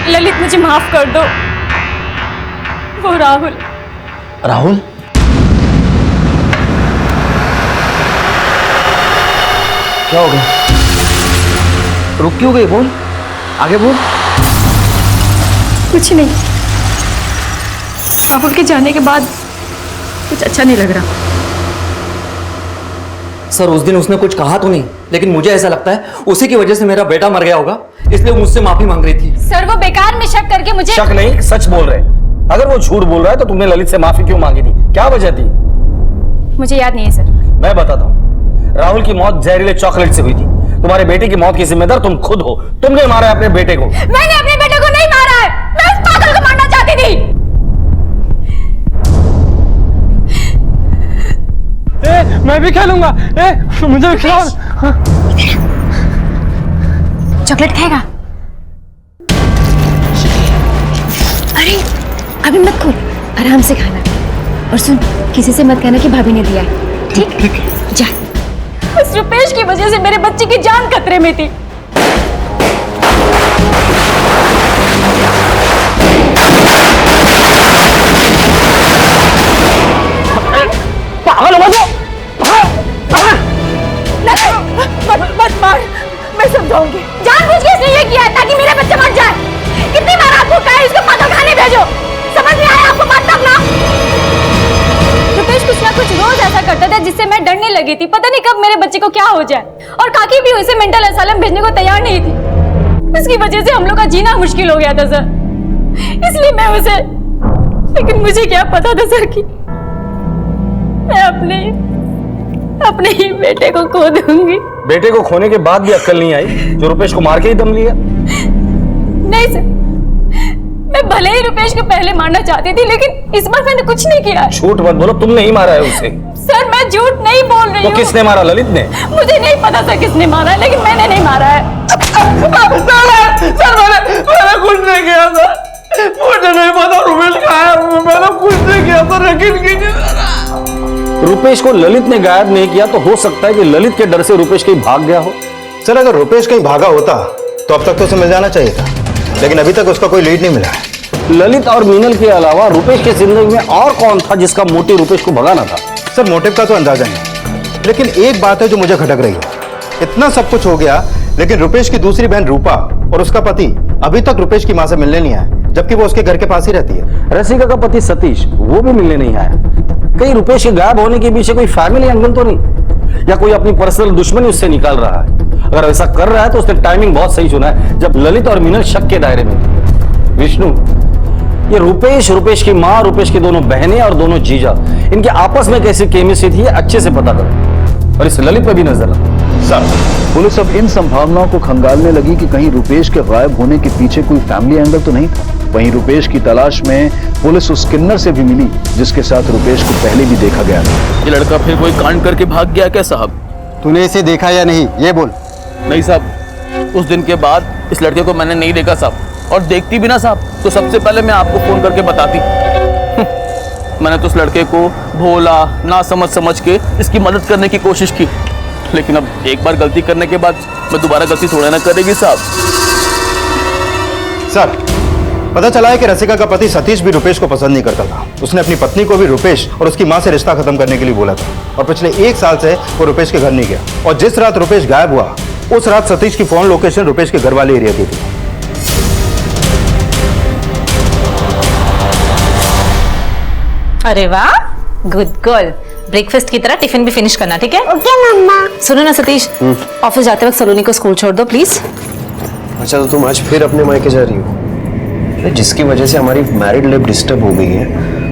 ललित, मुझे माफ कर दो। वो राहुल। राहुल? क्या हो गया? रुक क्यों गई? बोल, आगे बोल। कुछ नहीं, राहुल के जाने के बाद कुछ अच्छा नहीं लग रहा। सर उस दिन उसने कुछ कहा तो नहीं, लेकिन मुझे ऐसा लगता है उसी की वजह से मेरा बेटा मर गया होगा, इसलिए वो मुझसे माफी मांग रही थी। सर वो बेकार में शक करके मुझे। शक नहीं, सच बोल रहे। अगर वो झूठ बोल रहा है तो तुमने ललित से माफी क्यों मांगी थी? क्या वजह थी? मुझे याद नहीं है सर। मैं बताता हूँ। राहुल की मौत जहरीले चॉकलेट से हुई थी। तुम्हारे बेटे की मौत की जिम्मेदार तुम खुद हो। तुमने मारा है अपने बेटे को। मैंने अपने बेटे को नहीं मारा है, मैं उस पागल को मारना चाहती थी। मैं भी खेलूंगा। मुझे भी खिलाओ। चॉकलेट खाएगा? अरे अभी मत खोल, आराम से खाना। और सुन, किसी से मत कहना कि भाभी ने दिया है, ठीक? ठीक है, जा। उस रुपेश की वजह से मेरे बच्चे की जान खतरे में थी। पागल हो गया? मत मार, मैं समझाऊंगी। जानबूझ के इसने ये किया है ताकि मेरे बच्चे मर जाए। कितनी बार आपको कहा है इसको पागल खाने भेजो, समझ नहीं आया आपको मतलब ना? रुपेश कुछ ना कुछ रोज ऐसा करता था जिससे मैं डरने लगी थी। पता नहीं कब मेरे बच्चे को क्या हो जाए। और काकी भी उसे मेंटल असाइलम भेजने को तैयार नहीं थी। उसकी वजह से हम लोग का जीना मुश्किल हो गया था सर, इसलिए मैं उसे। लेकिन मुझे क्या पता था सर कि मैं अपने ही बेटे को खो दूंगी। बेटे को खोने के बाद भी अक्ल नहीं आई जो रुपेश को मार के ही दम लिया? नहीं सर, मैं भले ही रुपेश को पहले मारना चाहती थी, लेकिन इस बार मैंने कुछ नहीं किया। झूठ मत बोलो, तुमने ही मारा है उसे। सर मैं झूठ नहीं बोल रही हूँ। तो किसने मारा? ललित ने? मुझे नहीं पता सर किसने मारा है, लेकिन मैंने नहीं मारा है। सर मैंने कुछ नहीं किया सर, मुझे नहीं पता रुपेश कहाँ है। मैंने कुछ नहीं किया सर, यकीन कीजिए। रुपेश को ललित ने गायब नहीं किया तो हो सकता है कि ललित के डर से रुपेश कहीं भाग गया हो। सर अगर रुपेश कहीं भागा होता तो अब तक तो उसे मिल जाना चाहिए था, लेकिन अभी तक उसका कोई लीड नहीं मिला है। ललित और मीनल के अलावा रुपेश की जिंदगी में और कौन था जिसका मोटिव रुपेश को भगाना था? सर मोटिव का तो अंदाजा नहीं, लेकिन एक बात है जो मुझे खटक रही है। इतना सब कुछ हो गया, लेकिन रुपेश की दूसरी बहन रूपा और उसका पति अभी तक रुपेश की मां से मिलने नहीं आया, जबकि वो उसके घर के पास ही रहती है। रसिका का पति सतीश, वो भी मिलने नहीं आया। कहीं रुपेश के गायब होने के पीछे कोई फैमिली एंगल तो नहीं, या कोई अपनी पर्सनल दुश्मनी उससे निकाल रहा है? अगर ऐसा कर रहा है तो उसने टाइमिंग बहुत सही चुना है, जब ललित और मीनल शक के दायरे में थे। विष्णु, ये रुपेश की माँ, रुपेश की दोनों बहनें और दोनों जीजा, इनके आपस में कैसी केमिस्ट्री थी अच्छे से पता करो और इस ललित पे भी नजर रखो। सर, पुलिस अब इन संभावनाओं को खंगालने लगी कि कहीं रुपेश के गायब होने के पीछे कोई फैमिली एंगल तो नहीं था। वहीं रुपेश की तलाश में पुलिस उस किन्नर से भी मिली जिसके साथ रुपेश को पहले भी देखा गया था। ये लड़का फिर कोई कांड करके भाग गया क्या साहब? तूने इसे देखा या नहीं, ये बोल। नहीं साहब, उस दिन के बाद इस लड़के को मैंने नहीं देखा साहब, और देखती भी ना साहब तो सबसे पहले मैं आपको फोन करके बताती। मैंने तो उस लड़के को भोला ना समझ के इसकी मदद करने की कोशिश की, लेकिन अब एक बार गलती करने के बाद मैं दोबारा गलती थोड़ा ना करेगी साहब। सर, पता चला है कि रसिका का पति सतीश भी रुपेश को पसंद नहीं करता था। उसने अपनी पत्नी को भी रुपेश और उसकी मां से रिश्ता खत्म करने के लिए बोला था और पिछले 1 साल से वो रुपेश के घर नहीं गया। और जिस रात रुपेश गायब हुआ उस रात सतीश की फोन लोकेशन रुपेश के घर वाले एरिया की थी। अरे वाह, गुड गर्ल। ब्रेकफास्ट की तरह टिफिन भी फिनिश करना, ठीक है? ओके मम्मा। सुनो ना सतीश, ऑफिस जाते वक्त सलोनी को स्कूल छोड़ दो प्लीज। अच्छा, तो तुम आज फिर अपने मायके जा रही हो? जिसकी वजह से हमारी मैरिड लाइफ डिस्टर्ब हो गई है,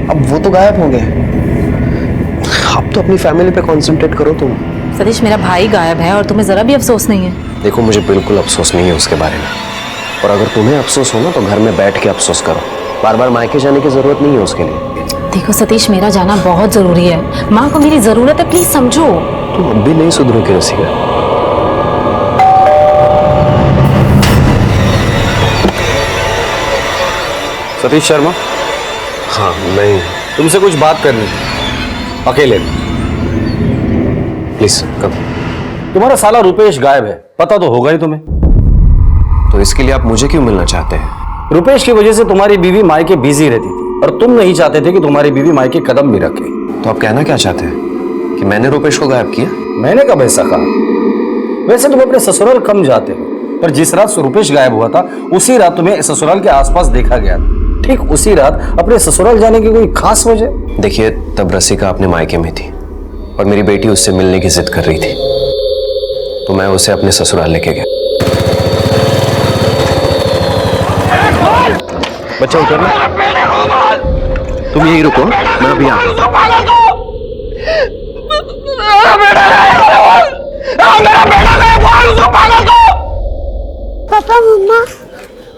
अब वो तो गायब हो गए। अब तो अपनी फैमिली पे कंसंट्रेट करो तुम। सतीश, मेरा भाई गायब है और तुम्हें जरा भी अफसोस नहीं है? देखो, मुझे बिल्कुल अफसोस नहीं है उसके बारे में, और अगर तुम्हें अफसोस हो ना तो घर में बैठ के अफसोस करो। बार बार मायके जाने की जरूरत नहीं है उसके लिए। देखो सतीश, मेरा जाना बहुत जरूरी है, माँ को मेरी जरूरत है, प्लीज समझो। तुम अब भी नहीं सुधरोगे रसिका। सतीश शर्मा? हाँ, मैं तुमसे कुछ बात करनी है, अकेले में। प्लीज कब? तुम्हारा साला रुपेश गायब है, पता तो होगा ही तुम्हें। तो इसके लिए आप मुझे क्यों मिलना चाहते हैं? रुपेश की वजह से तुम्हारी बीवी मायके बिजी रहती थी और तुम नहीं चाहते थे कि तुम्हारी बीवी मायके कदम भी रखे। तो आप कहना क्या चाहते हैं कि मैंने रुपेश को गायब किया? मैंने कब ऐसा कहा? वैसे तुम अपने ससुराल कम जाते हो, पर जिस रात रुपेश गायब हुआ था उसी रात तुम्हें ससुराल के आसपास देखा गया था। ठीक उसी रात अपने ससुराल जाने की कोई खास वजह? देखिए, तब रसिका अपने मायके में थी और मेरी बेटी उससे मिलने की जिद कर रही थी, तो मैं उसे अपने ससुराल लेके गया। बच्चा उतरना, तुम यही रुको, मैं अभी आता हूं। पापा मम्मा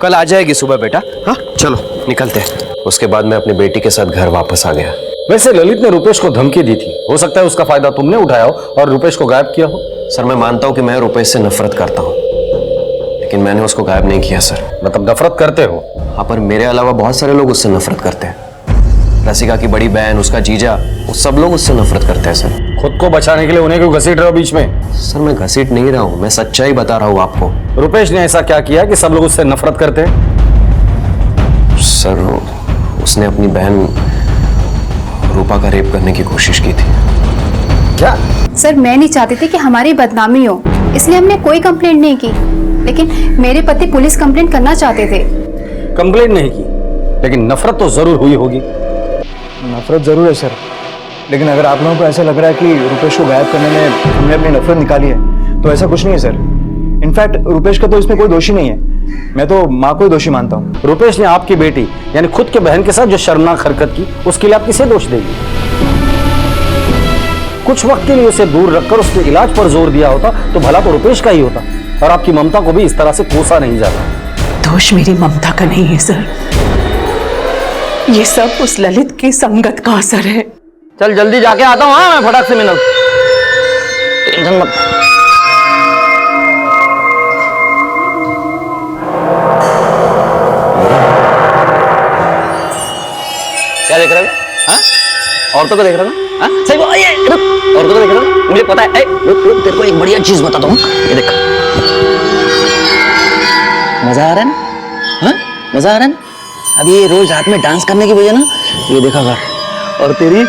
कल आ जाएगी सुबह बेटा। हाँ चलो निकलते हैं। उसके बाद मैं अपनी बेटी के साथ घर वापस आ गया। वैसे ललित ने रुपेश को धमकी दी थी, हो सकता है उसका फायदा तुमने उठाया हो और रुपेश को गायब किया हो। सर, मैं मानता हूं कि मैं रुपेश से नफरत करता हूं, लेकिन मैंने उसको गायब नहीं किया सर। मतलब नफरत करते हो? हाँ, पर मेरे अलावा बहुत सारे लोग उससे नफरत करते हैं। रसिका की बड़ी बहन, उसका जीजा, वो सब लोग उससे नफरत करते हैं सर। खुद को बचाने के लिए उन्हें क्यों घसीट रहे हो बीच में? सर, मैं घसीट नहीं रहा हूँ, मैं सच्चाई बता रहा हूँ आपको। रुपेश ने ऐसा क्या किया कि सब लोग उससे नफरत करते हैं? सर, उसने अपनी बहन रूपा का रेप करने की कोशिश की थी। क्या? सर, मैं नहीं चाहती थी कि हमारी बदनामी हो, इसलिए हमने कोई कंप्लेंट नहीं की, लेकिन मेरे पति पुलिस कंप्लेंट करना चाहते थे। कंप्लेंट नहीं की, लेकिन नफरत तो जरूर हुई होगी। नफरत जरूर है सर, लेकिन अगर आप लोगों को ऐसा लग रहा है कि रुपेश को गायब करने में हमने अपनी नफरत निकाली है, तो ऐसा कुछ नहीं है सर। इनफैक्ट रुपेश का तो इसमें कोई दोषी नहीं है, मैं तो माँ को ही दोषी मानता हूँ। रुपेश ने आपकी बेटी यानी खुद के बहन के साथ जो शर्मनाक हरकत की, उसके लिए आप किसे दोष देंगे? कुछ वक्त के लिए उसे दूर रखकर उसके इलाज पर जोर दिया होता तो भला तो रुपेश का ही होता, और आपकी ममता को भी इस तरह से कोसा नहीं जाता। दोष मेरी ममता का नहीं है सर, ये सब उस ललित की संगत का असर है। चल जल्दी जाके आता हूँ। हाँ, मैं फटाक से मिलूं, टेंशन मत। क्या देख रहा है? हाँ? औरतों को देख रहा है? हाँ? सही बात। ये रुक, औरतों को देख रहा है? मुझे पता है। रुक रुक, तेरे को एक बढ़िया चीज बताता हूँ, ये देख। मजा आ रहा है ना? हाँ? मजा आ रहा है ना? अब ये रोज रात में डांस करने की वजह ना, ये देखा कर, और तेरी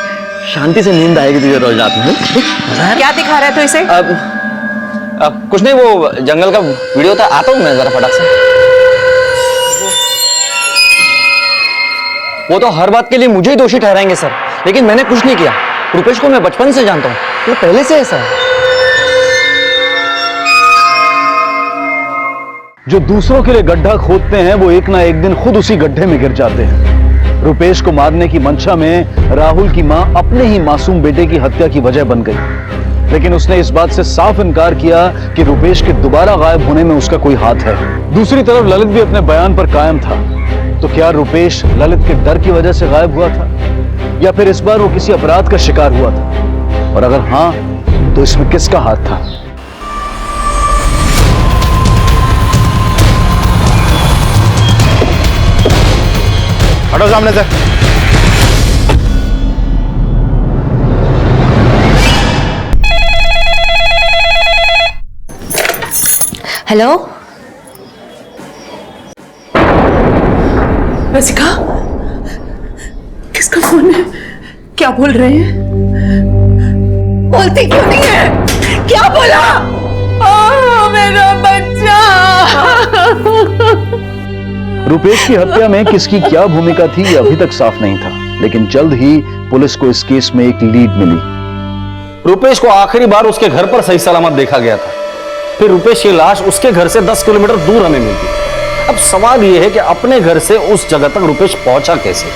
शांति से नींद आएगी तुझे रोज रात में। क्या दिखा रहा है तू इसे? अब कुछ नहीं, वो जंगल का वीडियो था, आता हूँ मैं जरा फटाक से। वो तो हर बात के लिए मुझे ही दोषी ठहराएंगे सर, लेकिन मैंने कुछ नहीं किया। रुपेश को मैं बचपन से जानता हूँ, वो पहले से ऐसा है। जो दूसरों के लिए गड्ढा खोदते हैं वो एक ना एक दिन खुद उसी गड्ढे में गिर जाते हैं। रुपेश को मारने की मंशा में राहुल की मां अपने ही मासूम बेटे की हत्या की वजह बन गई, लेकिन उसने इस बात से साफ इनकार किया कि रुपेश के दोबारा गायब होने में उसका कोई हाथ है। दूसरी तरफ ललित भी अपने बयान पर कायम था। तो क्या रुपेश ललित के डर की वजह से गायब हुआ था, या फिर इस बार वो किसी अपराध का शिकार हुआ था? और अगर हां, तो इसमें किसका हाथ था? हटो सामने से। हेलो, रसिका, किसका फोन है? क्या बोल रहे हैं? बोलती क्यों नहीं है? क्या बोला? मेरा बच्चा। रुपेश की हत्या में किसकी क्या भूमिका थी ये अभी तक साफ नहीं था, लेकिन जल्द ही पुलिस को इस केस में एक लीड मिली। रुपेश को आखिरी बार उसके घर पर सही सलामत देखा गया था। फिर रुपेश की लाश उसके घर से 10 किलोमीटर दूर हमें मिली। अब सवाल यह है कि अपने घर से उस जगह तक रुपेश पहुंचा कैसे?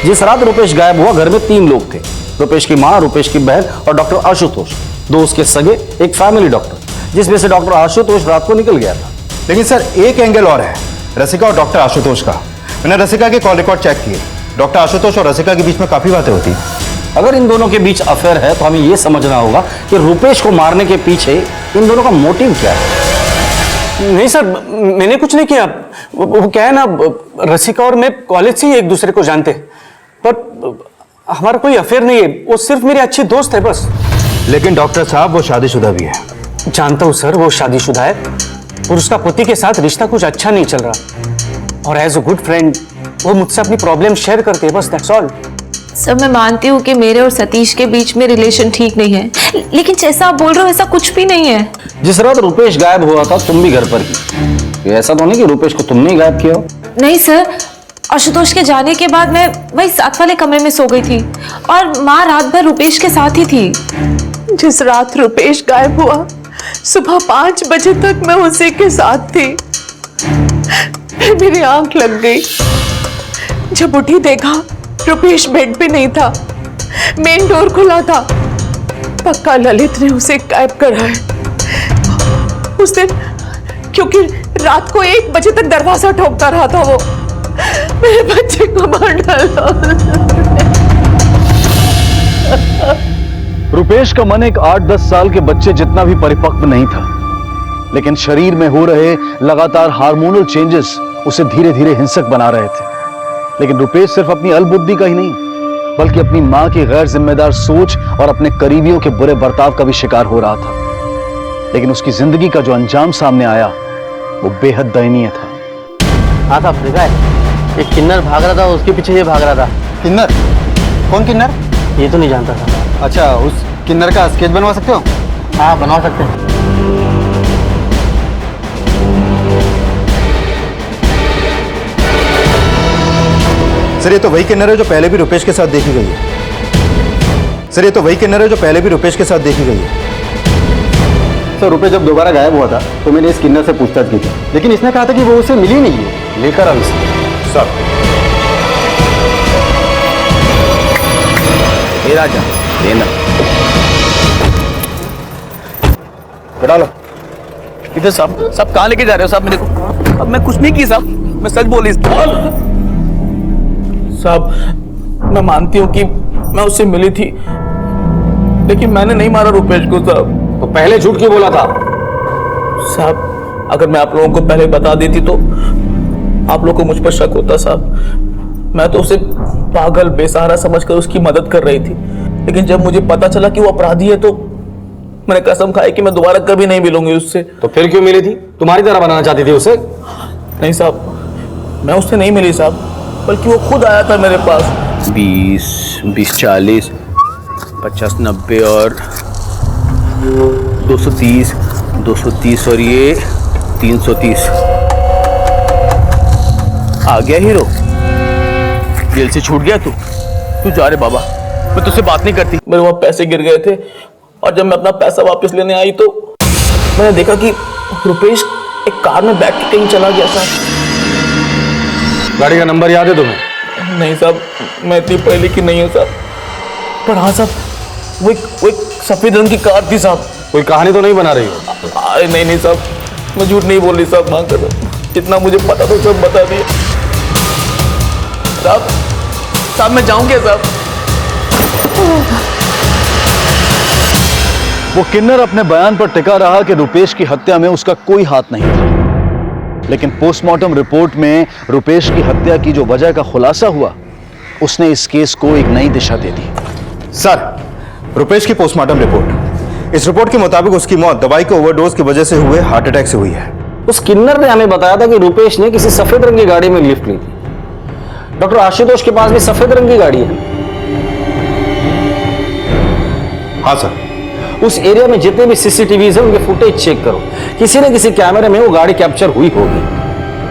जिस रात रुपेश गायब हुआ घर में 3 लोग थे, रुपेश की मां, रुपेश की बहन और डॉक्टर आशुतोष, 2 उसके सगे, एक फैमिली डॉक्टर, जिसमें से डॉक्टर आशुतोष रात को निकल गया था। लेकिन सर एक एंगल और है रसिका और डॉक्टर आशुतोष का। मैंने रसिका के कॉल रिकॉर्ड चेक किए। डॉक्टर आशुतोष और रसिका के बीच में काफी बातें होती हैं। अगर इन दोनों के बीच अफेयर है तो हमें यह समझना होगा कि रुपेश को मारने के पीछे इन दोनों का मोटिव क्या है। नहीं सर, मैंने कुछ नहीं किया। वो क्या है ना, रसिका और मैं कॉलेज से ही एक दूसरे को जानते, पर हमारा कोई अफेयर नहीं है। वो सिर्फ मेरी अच्छी दोस्त है बस। लेकिन डॉक्टर साहब वो शादीशुदा भी है। जानता हूँ सर, वो शादीशुदा है और उसका पति के साथ रिश्ता कुछ अच्छा नहीं चल रहा, और एज अ गुड फ्रेंड वो मुझसे अपनी प्रॉब्लम शेयर करते हैं, बस दैट्स ऑल। सर मैं मानती हूँ कि मेरे और सतीश के बीच में रिलेशन ठीक नहीं है, लेकिन जैसा आप बोल रहे हो ऐसा कुछ भी नहीं है। जिस रात रुपेश गायब हुआ था तुम भी घर पर ही। ऐसा तो नहीं कि रुपेश को तुमने ही गायब किया हो? नहीं सर, आशुतोष के जाने के बाद मैं वही साथ वाले कमरे में सो गई थी और माँ रात भर रुपेश के साथ ही थी। जिस रात रुपेश गायब हुआ सुबह 5 बजे तक मैं उसी के साथ थी। फिर मेरी आंख लग गई। जब उठी देखा रुपेश बेड पे नहीं था, मेन डोर खुला था। पक्का ललित ने उसे गायब करा है उस दिन, क्योंकि रात को 1 बजे तक दरवाजा ठोकता रहा था वो। मेरे बच्चे को मार डाला। रुपेश का मन एक 8-10 साल के बच्चे जितना भी परिपक्व नहीं था, लेकिन शरीर में हो रहे लगातार हार्मोनल चेंजेस उसे धीरे धीरे हिंसक बना रहे थे। लेकिन रुपेश सिर्फ अपनी अल्पबुद्धि का ही नहीं, बल्कि अपनी मां की गैर जिम्मेदार सोच और अपने करीबियों के बुरे बर्ताव का भी शिकार हो रहा था। लेकिन उसकी जिंदगी का जो अंजाम सामने आया वो बेहद दयनीय था। हाँ साहब, देखा है एक किन्नर भाग रहा था, उसके पीछे ये भाग रहा था। किन्नर? कौन किन्नर? ये तो नहीं जानता था। अच्छा, उस किन्नर का स्केच बनवा सकते हो? हाँ, बनवा सकते हैं। सर ये तो वही किन्नर है जो पहले भी रुपेश के साथ देखी गई है। सर ये तो वही किन्नर है जो पहले भी रुपेश के साथ देखी गई है। सर रुपेश जब दोबारा गायब हुआ था तो मैंने इस किन्नर से पूछताछ की थी, लेकिन इसने कहा था कि वो उसे मिली नहीं है। लेकर आओ इसे। सर ए राजा लेना लो। इधर साहब, साहब कहाँ लेके जा रहे हो साहब मेरे को? अब मैं कुछ नहीं की साहब, मैं सच बोली साहब। मैं मानती हूँ कि मैं उससे मिली थी, लेकिन मैंने नहीं मारा रुपेश को साहब। तो पहले झूठ क्यों बोला था? साहब अगर मैं आप लोगों को पहले बता देती तो आप लोगों को मुझ पर शक होता साहब। मैं तो उसे पागल बेसहारा समझकर उसकी मदद कर रही थी, लेकिन जब मुझे पता चला कि वो अपराधी है तो मैंने कसम खाई कि मैं दोबारा कभी नहीं मिलूंगी उससे। तो फिर क्यों मिली थी? तुम्हारी तरह बनाना चाहती थी उसे? नहीं साहब, मैं उससे नहीं मिली साहब, बल्कि वो खुद आया था मेरे पास। 20, 40, 50, 90 और 230, 230 और ये 330। आ गया हीरो, जेल से छूट गया तू जा रे बाबा, मैं तुझसे बात नहीं करती। मेरे वहाँ पैसे गिर गए थे और जब मैं अपना पैसा वापस लेने आई तो मैंने देखा कि रुपेश एक कार में बैठ के कहीं चला गया साहब। गाड़ी का नंबर याद है तुम्हें? नहीं साहब, मैं इतनी पहले की नहीं हूँ साहब, पर हाँ साहब, वो एक सफेद रंग की कार थी साहब। कोई कहानी तो नहीं बना रही हो? अरे नहीं साहब, मैं झूठ नहीं बोल रही साहब, हाँ कर जितना मुझे पता था सब बता दिया साहब। मैं जाऊँ क्या साहब? वो किन्नर अपने बयान पर टिका रहा कि रुपेश की हत्या में उसका कोई हाथ नहीं था, लेकिन पोस्टमार्टम रिपोर्ट में रुपेश की हत्या की जो वजह का खुलासा हुआ, उसने इस केस को एक नई दिशा दे दी। सर, रुपेश की पोस्टमार्टम रिपोर्ट, इस रिपोर्ट के मुताबिक उसकी मौत दवाई के ओवरडोज की वजह से हुए हार्ट अटैक से हुई है। उस किन्नर ने हमें बताया था कि रुपेश ने किसी सफेद रंग की गाड़ी में लिफ्ट ली थी। डॉक्टर आशुतोष के पास भी सफेद रंग की गाड़ी है। हाँ सर। उस एरिया में जितने भी सीसीटीवीज हैं उनके फुटेज चेक करो, किसी न किसी कैमरे में वो गाड़ी कैप्चर हुई होगी।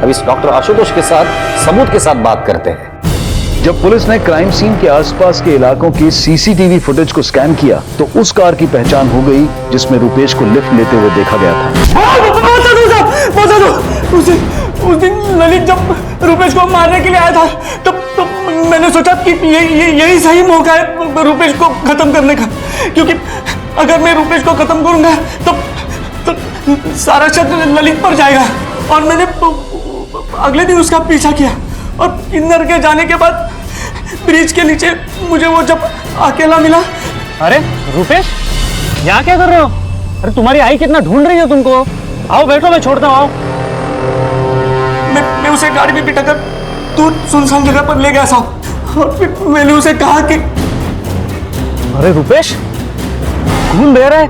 अब इस डॉक्टर आशुतोष के साथ सबूत के साथ बात करते हैं। जब पुलिस ने क्राइम सीन के आसपास के इलाकों की सीसीटीवी फुटेज को स्कैन किया तो उस कार की पहचान हो गई जिसमें रुपेश को लिफ्ट लेते हुए देखा गया था। उस दिन ललित जब रुपेश को मारने के लिए आया था तो मैंने सोचा कि यही सही मौका है रुपेश को खत्म करने का, क्योंकि अगर मैं रुपेश को खत्म करूंगा तो सारा शक ललित पर जाएगा। और मैंने अगले दिन उसका पीछा किया और किन्नर के जाने के बाद ब्रिज के नीचे मुझे वो जब अकेला मिला। अरे रुपेश, यहाँ क्या कर रहे हो? अरे तुम्हारी आई कितना ढूंढ रही है तुमको। आओ बैठो, मैं छोड़ता हूँ। आओ। मैं उसे गाड़ी में बिठाकर दूर सुनसान जगह पर ले गया साहब, और फिर मैंने उसे कहा कि अरे रुपेश, खून बह रहा है,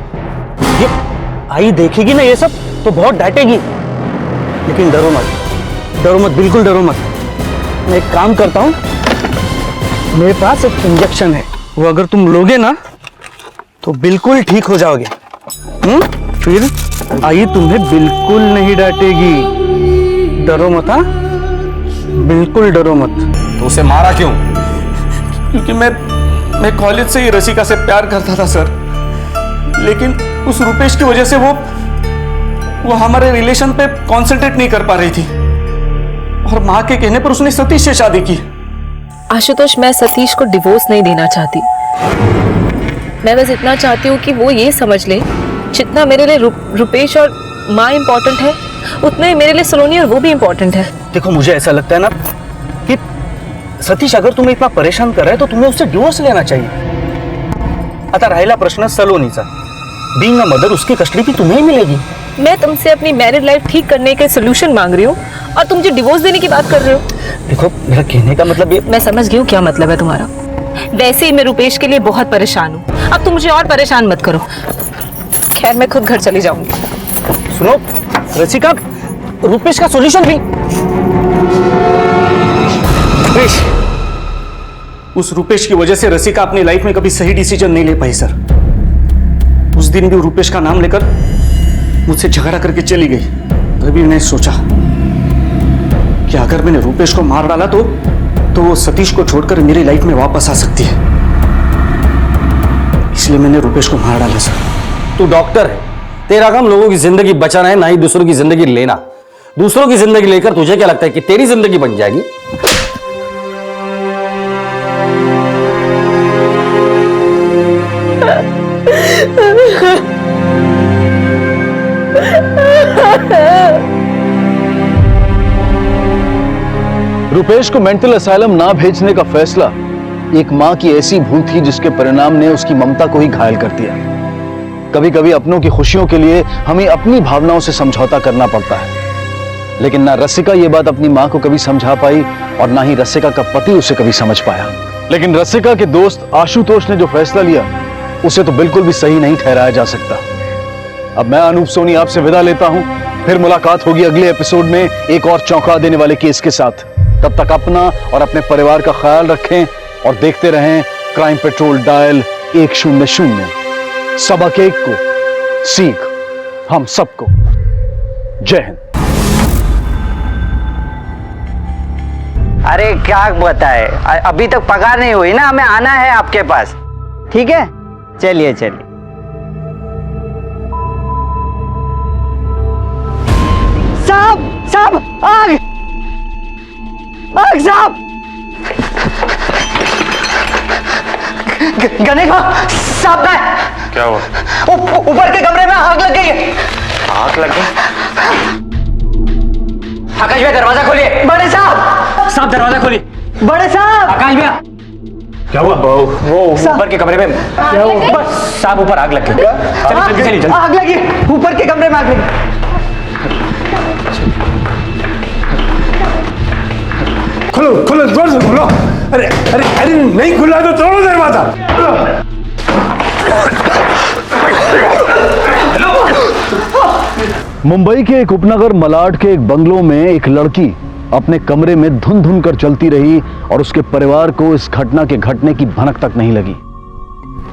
ये आई देखेगी ना ये सब तो बहुत डांटेगी, लेकिन डरो मत, बिल्कुल डरो मत। मैं एक काम करता हूँ, मेरे पास एक इंजेक्शन है, वो अगर तुम लोगे ना तो बिल्कुल ठीक हो जाओगे। फिर आई तुम्हें बिल्कुल नहीं डांटेगी। डरो मत, हाँ, बिल्कुल डरो मत। तो उसे मारा क्यों? क्योंकि मैं कॉलेज से ही रसिका से प्यार करता था सर, लेकिन उस रुपेश की वजह से वो हमारे रिलेशन पे कॉन्सेंट्रेट नहीं कर पा रही थी, और माँ के कहने पर उसने सतीश से शादी की। आशुतोष, मैं सतीश को डिवोर्स नहीं देना चाहती। मैं बस इतना चाहती हूँ कि वो ये समझ ले जितना मेरे लिए रुपेश और माँ इम्पोर्टेंट है, उतना ही मेरे लिए सलोनी और वो भी इम्पोर्टेंट है। देखो, मुझे ऐसा लगता है ना कि सतीश अगर तुम्हें इतना परेशान कर रहा है तो तुम्हें उससे डिवोर्स लेना चाहिए। आता राहिला प्रश्न सलोनीचा, बीइंग अ मदर, उसकी कस्टडी भी तुम्हें ही मिलेगी। मैं तुमसे अपनी मैरिड लाइफ ठीक करने के सोल्यूशन मांग रही हूँ और तुम मुझे डिवोर्स देने की बात कर रहे हो। देखो, मेरा कहने का मतलब ये, मैं समझ गई हूँ क्या मतलब है तुम्हारा। वैसे ही मैं रुपेश के लिए बहुत परेशान हूँ, अब तुम मुझे और परेशान मत करो। खैर, मैं खुद घर चली जाऊंगी। सुनो रसिका, रुपेश का सॉल्यूशन भी। उस रुपेश की वजह से रसिका अपनी लाइफ में कभी सही डिसीजन नहीं ले पाई सर। उस दिन भी रुपेश का नाम लेकर मुझसे झगड़ा करके चली गई। तभी मैंने सोचा कि अगर मैंने रुपेश को मार डाला तो वो सतीश को छोड़कर मेरी लाइफ में वापस आ सकती है, इसलिए मैंने रुपेश को मार डाला सर। तू डॉक्टर है, तेरा काम लोगों की जिंदगी बचाना है, ना ही दूसरों की जिंदगी लेना। दूसरों की जिंदगी लेकर तुझे क्या लगता है कि तेरी जिंदगी बन जाएगी? रुपेश को मेंटल असाइलम ना भेजने का फैसला एक मां की ऐसी भूल थी जिसके परिणाम ने उसकी ममता को ही घायल कर दिया। कभी कभी अपनों की खुशियों के लिए हमें अपनी भावनाओं से समझौता करना पड़ता है, लेकिन ना रसिका ये बात अपनी मां को कभी समझा पाई और ना ही रसिका का पति उसे कभी समझ पाया। लेकिन रसिका के दोस्त आशुतोष ने जो फैसला लिया उसे तो बिल्कुल भी सही नहीं ठहराया जा सकता। अब मैं अनूप सोनी आपसे विदा लेता हूं, फिर मुलाकात होगी अगले एपिसोड में एक और चौंका देने वाले केस के साथ। तब तक अपना और अपने परिवार का ख्याल रखें और देखते रहें क्राइम पेट्रोल डायल 100। सबक एक को सीख हम सबको। जय हिंद। अरे क्या बताए, अभी तक पगार नहीं हुई ना, हमें आना है आपके पास। ठीक है, चलिए चलिए। साहब आग, आग साहब, गणेश साहब मैं, क्या हुआ? ऊपर के कमरे में आग लग गई है। आग लग गई? आकाश भैया दरवाजा खोलिए। बड़े साहब, साहब दरवाजा खोलिए। बड़े साहब, आकाश भैया क्या हुआ? वो ऊपर के कमरे में क्या हुआ? साहब ऊपर आग लग गई। चलिए जल्दी चलिए। आग लगी, ऊपर के कमरे में आग लगी। खोलो खोलो, जोर से खोलो। अरे अरे अरे नहीं खुला तो तोड़ो दरवाजा। मुंबई के एक उपनगर मलाड के एक बंगलों में एक लड़की अपने कमरे में धुन धुन कर चलती रही और उसके परिवार को इस घटना के घटने की भनक तक नहीं लगी।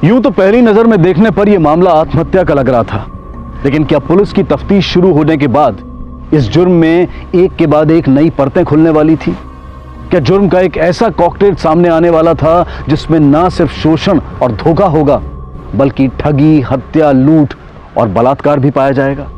यूं तो पहली नजर में देखने पर यह मामला आत्महत्या का लग रहा था, लेकिन क्या पुलिस की तफ्तीश शुरू होने के बाद इस जुर्म में एक के बाद एक नई परतें खुलने वाली थी? क्या जुर्म का एक ऐसा कॉकटेल सामने आने वाला था जिसमें ना सिर्फ शोषण और धोखा होगा, बल्कि ठगी, हत्या, लूट और बलात्कार भी पाया जाएगा?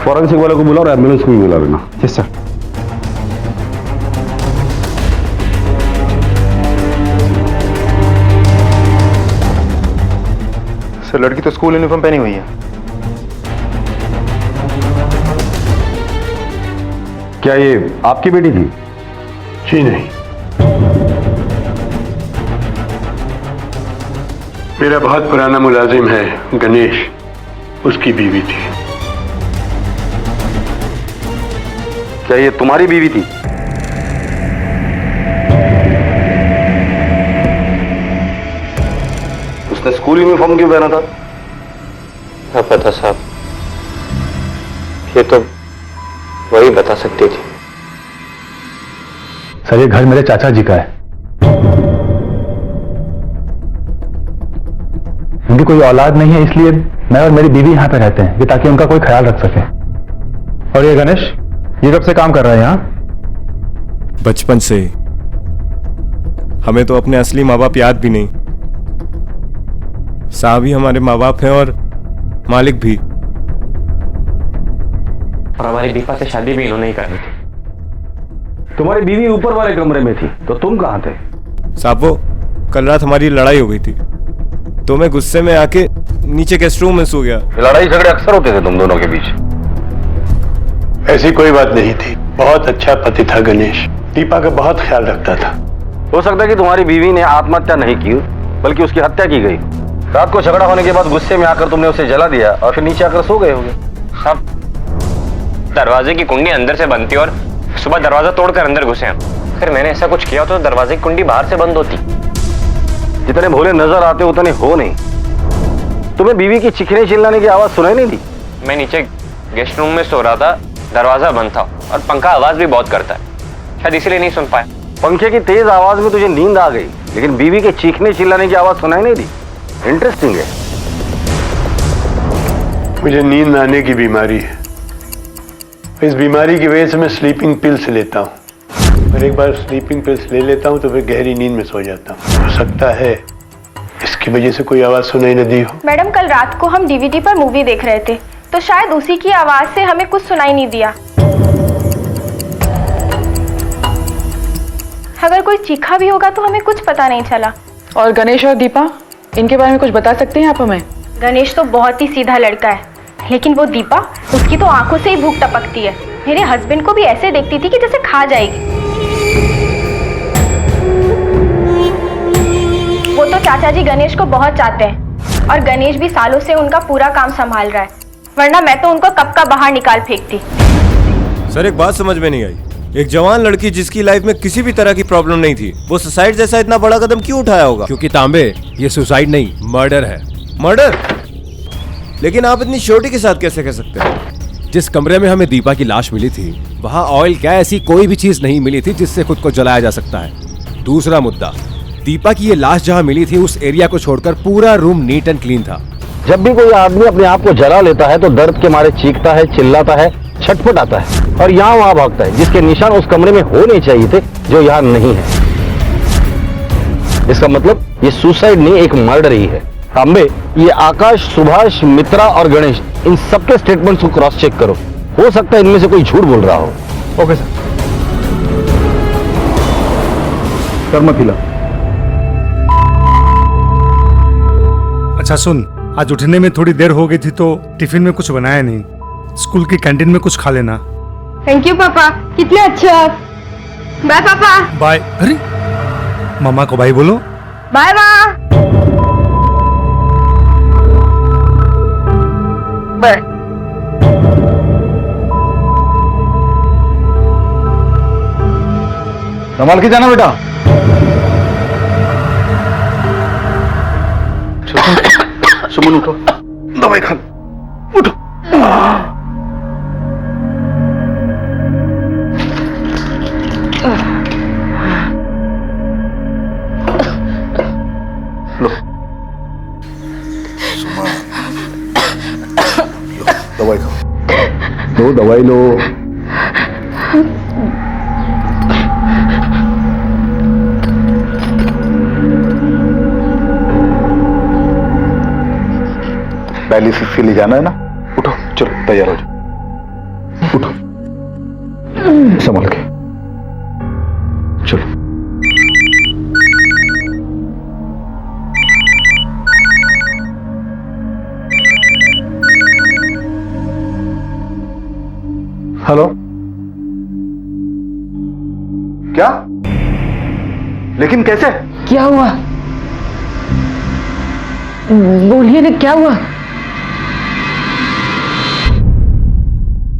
फॉरेंसिक वालों को बुला और एम्बुलेंस को भी बुला लेना। Yes sir. सर लड़की तो स्कूल यूनिफॉर्म पहनी हुई है। क्या ये आपकी बेटी थी? जी नहीं, मेरा बहुत पुराना मुलाजिम है गणेश, उसकी बीवी थी। क्या ये तुम्हारी बीवी थी? उसने स्कूल यूनिफॉर्म क्यों पहना था? क्या पता साहब, ये तो वही बता सकती थी। सर ये घर मेरे चाचा जी का है। उनकी कोई औलाद नहीं है, इसलिए मैं और मेरी बीवी यहाँ पे रहते हैं, ये ताकि उनका कोई ख्याल रख सके। और ये गणेश, ये कब से काम कर रहा है यहाँ? बचपन से। हमें तो अपने असली माँ बाप याद भी नहीं। साहब ही हमारे माँ बाप हैं और मालिक भी। और हमारी दीपा से शादी भी इन्होंने ही करनी थी। तुम्हारी बीवी ऊपर वाले कमरे में थी, तो तुम कहाँ थे? साहब वो कल रात हमारी लड़ाई हो गई थी, तो मैं गुस्से में आके नीचे गेस्ट रूम में सो गया। लड़ाई झगड़े अक्सर होते थे तुम दोनों के बीच? ऐसी कोई बात नहीं थी। बहुत अच्छा पति था गणेश, दीपा का बहुत ख्याल रखता था। हो सकता है कि तुम्हारी बीवी ने आत्महत्या नहीं की, बल्कि उसकी हत्या की गई। रात को झगड़ा होने के बाद गुस्से में आकर तुमने उसे जला दिया और फिर नीचे आकर सो गए होगे। साहब दरवाजे की कुंडी अंदर से बंद थी और सुबह दरवाजा तोड़कर अंदर घुसे हम। फिर मैंने ऐसा कुछ किया तो दरवाजे की कुंडी बाहर से बंद होती। जितने भोले नजर आते उतने हो नहीं। तुम्हें बीवी की चीखने चिल्लाने की आवाज सुनाई नहीं दी? मैं नीचे गेस्ट रूम में सो रहा था, दरवाजा बंद था और पंखा आवाज भी बहुत करता है, शायद इसीलिए नहीं सुन पाया। पंखे की तेज आवाज में तुझे नींद आ गई, लेकिन बीवी के चीखने चिल्लाने की आवाज सुनाई नहीं दी। इंटरेस्टिंग है। मुझे नींद आने की बीमारी है। इस बीमारी की वजह से मैं स्लीपिंग पिल्स लेता हूँ, और एक बार स्लीपिंग पिल्स ले लेता हूँ तो फिर गहरी नींद में सो जाता हूँ। हो सकता है इसकी वजह से कोई आवाज सुनाई न दी हो। मैडम कल रात को हम डीवीडी पर मूवी देख रहे थे, तो शायद उसी की आवाज से हमें कुछ सुनाई नहीं दिया। अगर कोई चीखा भी होगा तो हमें कुछ पता नहीं चला। और गणेश और दीपा, इनके बारे में कुछ बता सकते हैं आप हमें? गणेश तो बहुत ही सीधा लड़का है, लेकिन वो दीपा, उसकी तो आंखों से ही भूख टपकती है। मेरे हस्बैंड को भी ऐसे देखती थी कि जैसे खा जाएगी। वो तो चाचा जी गणेश को बहुत चाहते हैं, और गणेश भी सालों से उनका पूरा काम संभाल रहा है, वरना मैं तो उनको कब का बाहर निकाल फेंकती। सर एक बात समझ में नहीं आई, एक जवान लड़की जिसकी लाइफ में किसी भी तरह की प्रॉब्लम नहीं थी, वो सुसाइड जैसा इतना बड़ा कदम क्यों उठाया होगा? क्योंकि तांबे ये सुसाइड नहीं, मर्डर है। मर्डर? लेकिन आप इतनी श्योरिटी के साथ कैसे कह सकते हैं? जिस कमरे में हमें दीपा की लाश मिली थी, वहाँ ऑयल क्या ऐसी कोई भी चीज नहीं मिली थी जिससे खुद को जलाया जा सकता है। दूसरा मुद्दा, दीपा की ये लाश जहां मिली थी उस एरिया को छोड़कर पूरा रूम नीट एंड क्लीन था। जब भी कोई आदमी अपने आप को जला लेता है तो दर्द के मारे चीखता है, चिल्लाता है, छटपटाता है और यहाँ वहां भागता है, जिसके निशान उस कमरे में होने चाहिए थे जो यहाँ नहीं है। इसका मतलब ये सुसाइड नहीं, एक मर्डर ही है। अंबे, ये आकाश, सुभाष, मित्रा और गणेश, इन सबके स्टेटमेंट्स को क्रॉस चेक करो। हो सकता है इनमें से कोई झूठ बोल रहा हो। Okay sir. सर मत हिला। अच्छा सुन, आज उठने में थोड़ी देर हो गई थी तो टिफिन में कुछ बनाया नहीं, स्कूल की कैंटीन में कुछ खा लेना। थैंक यू पापा, कितने अच्छे हो आप। बाय पापा। बाय। अरे मामा को बाय बोलो। बाय माँ। बाय। संभाल के जाना बेटा। सुमन उठो, दवाई खा, उठो। लो, दवाई खाओ। लो दवाई लो। डायलिसिस के लिए जाना है ना, उठो, चलो तैयार हो जाओ, उठो, संभल के चलो। हेलो, क्या? लेकिन कैसे? क्या हुआ? बोलिए ना, क्या हुआ?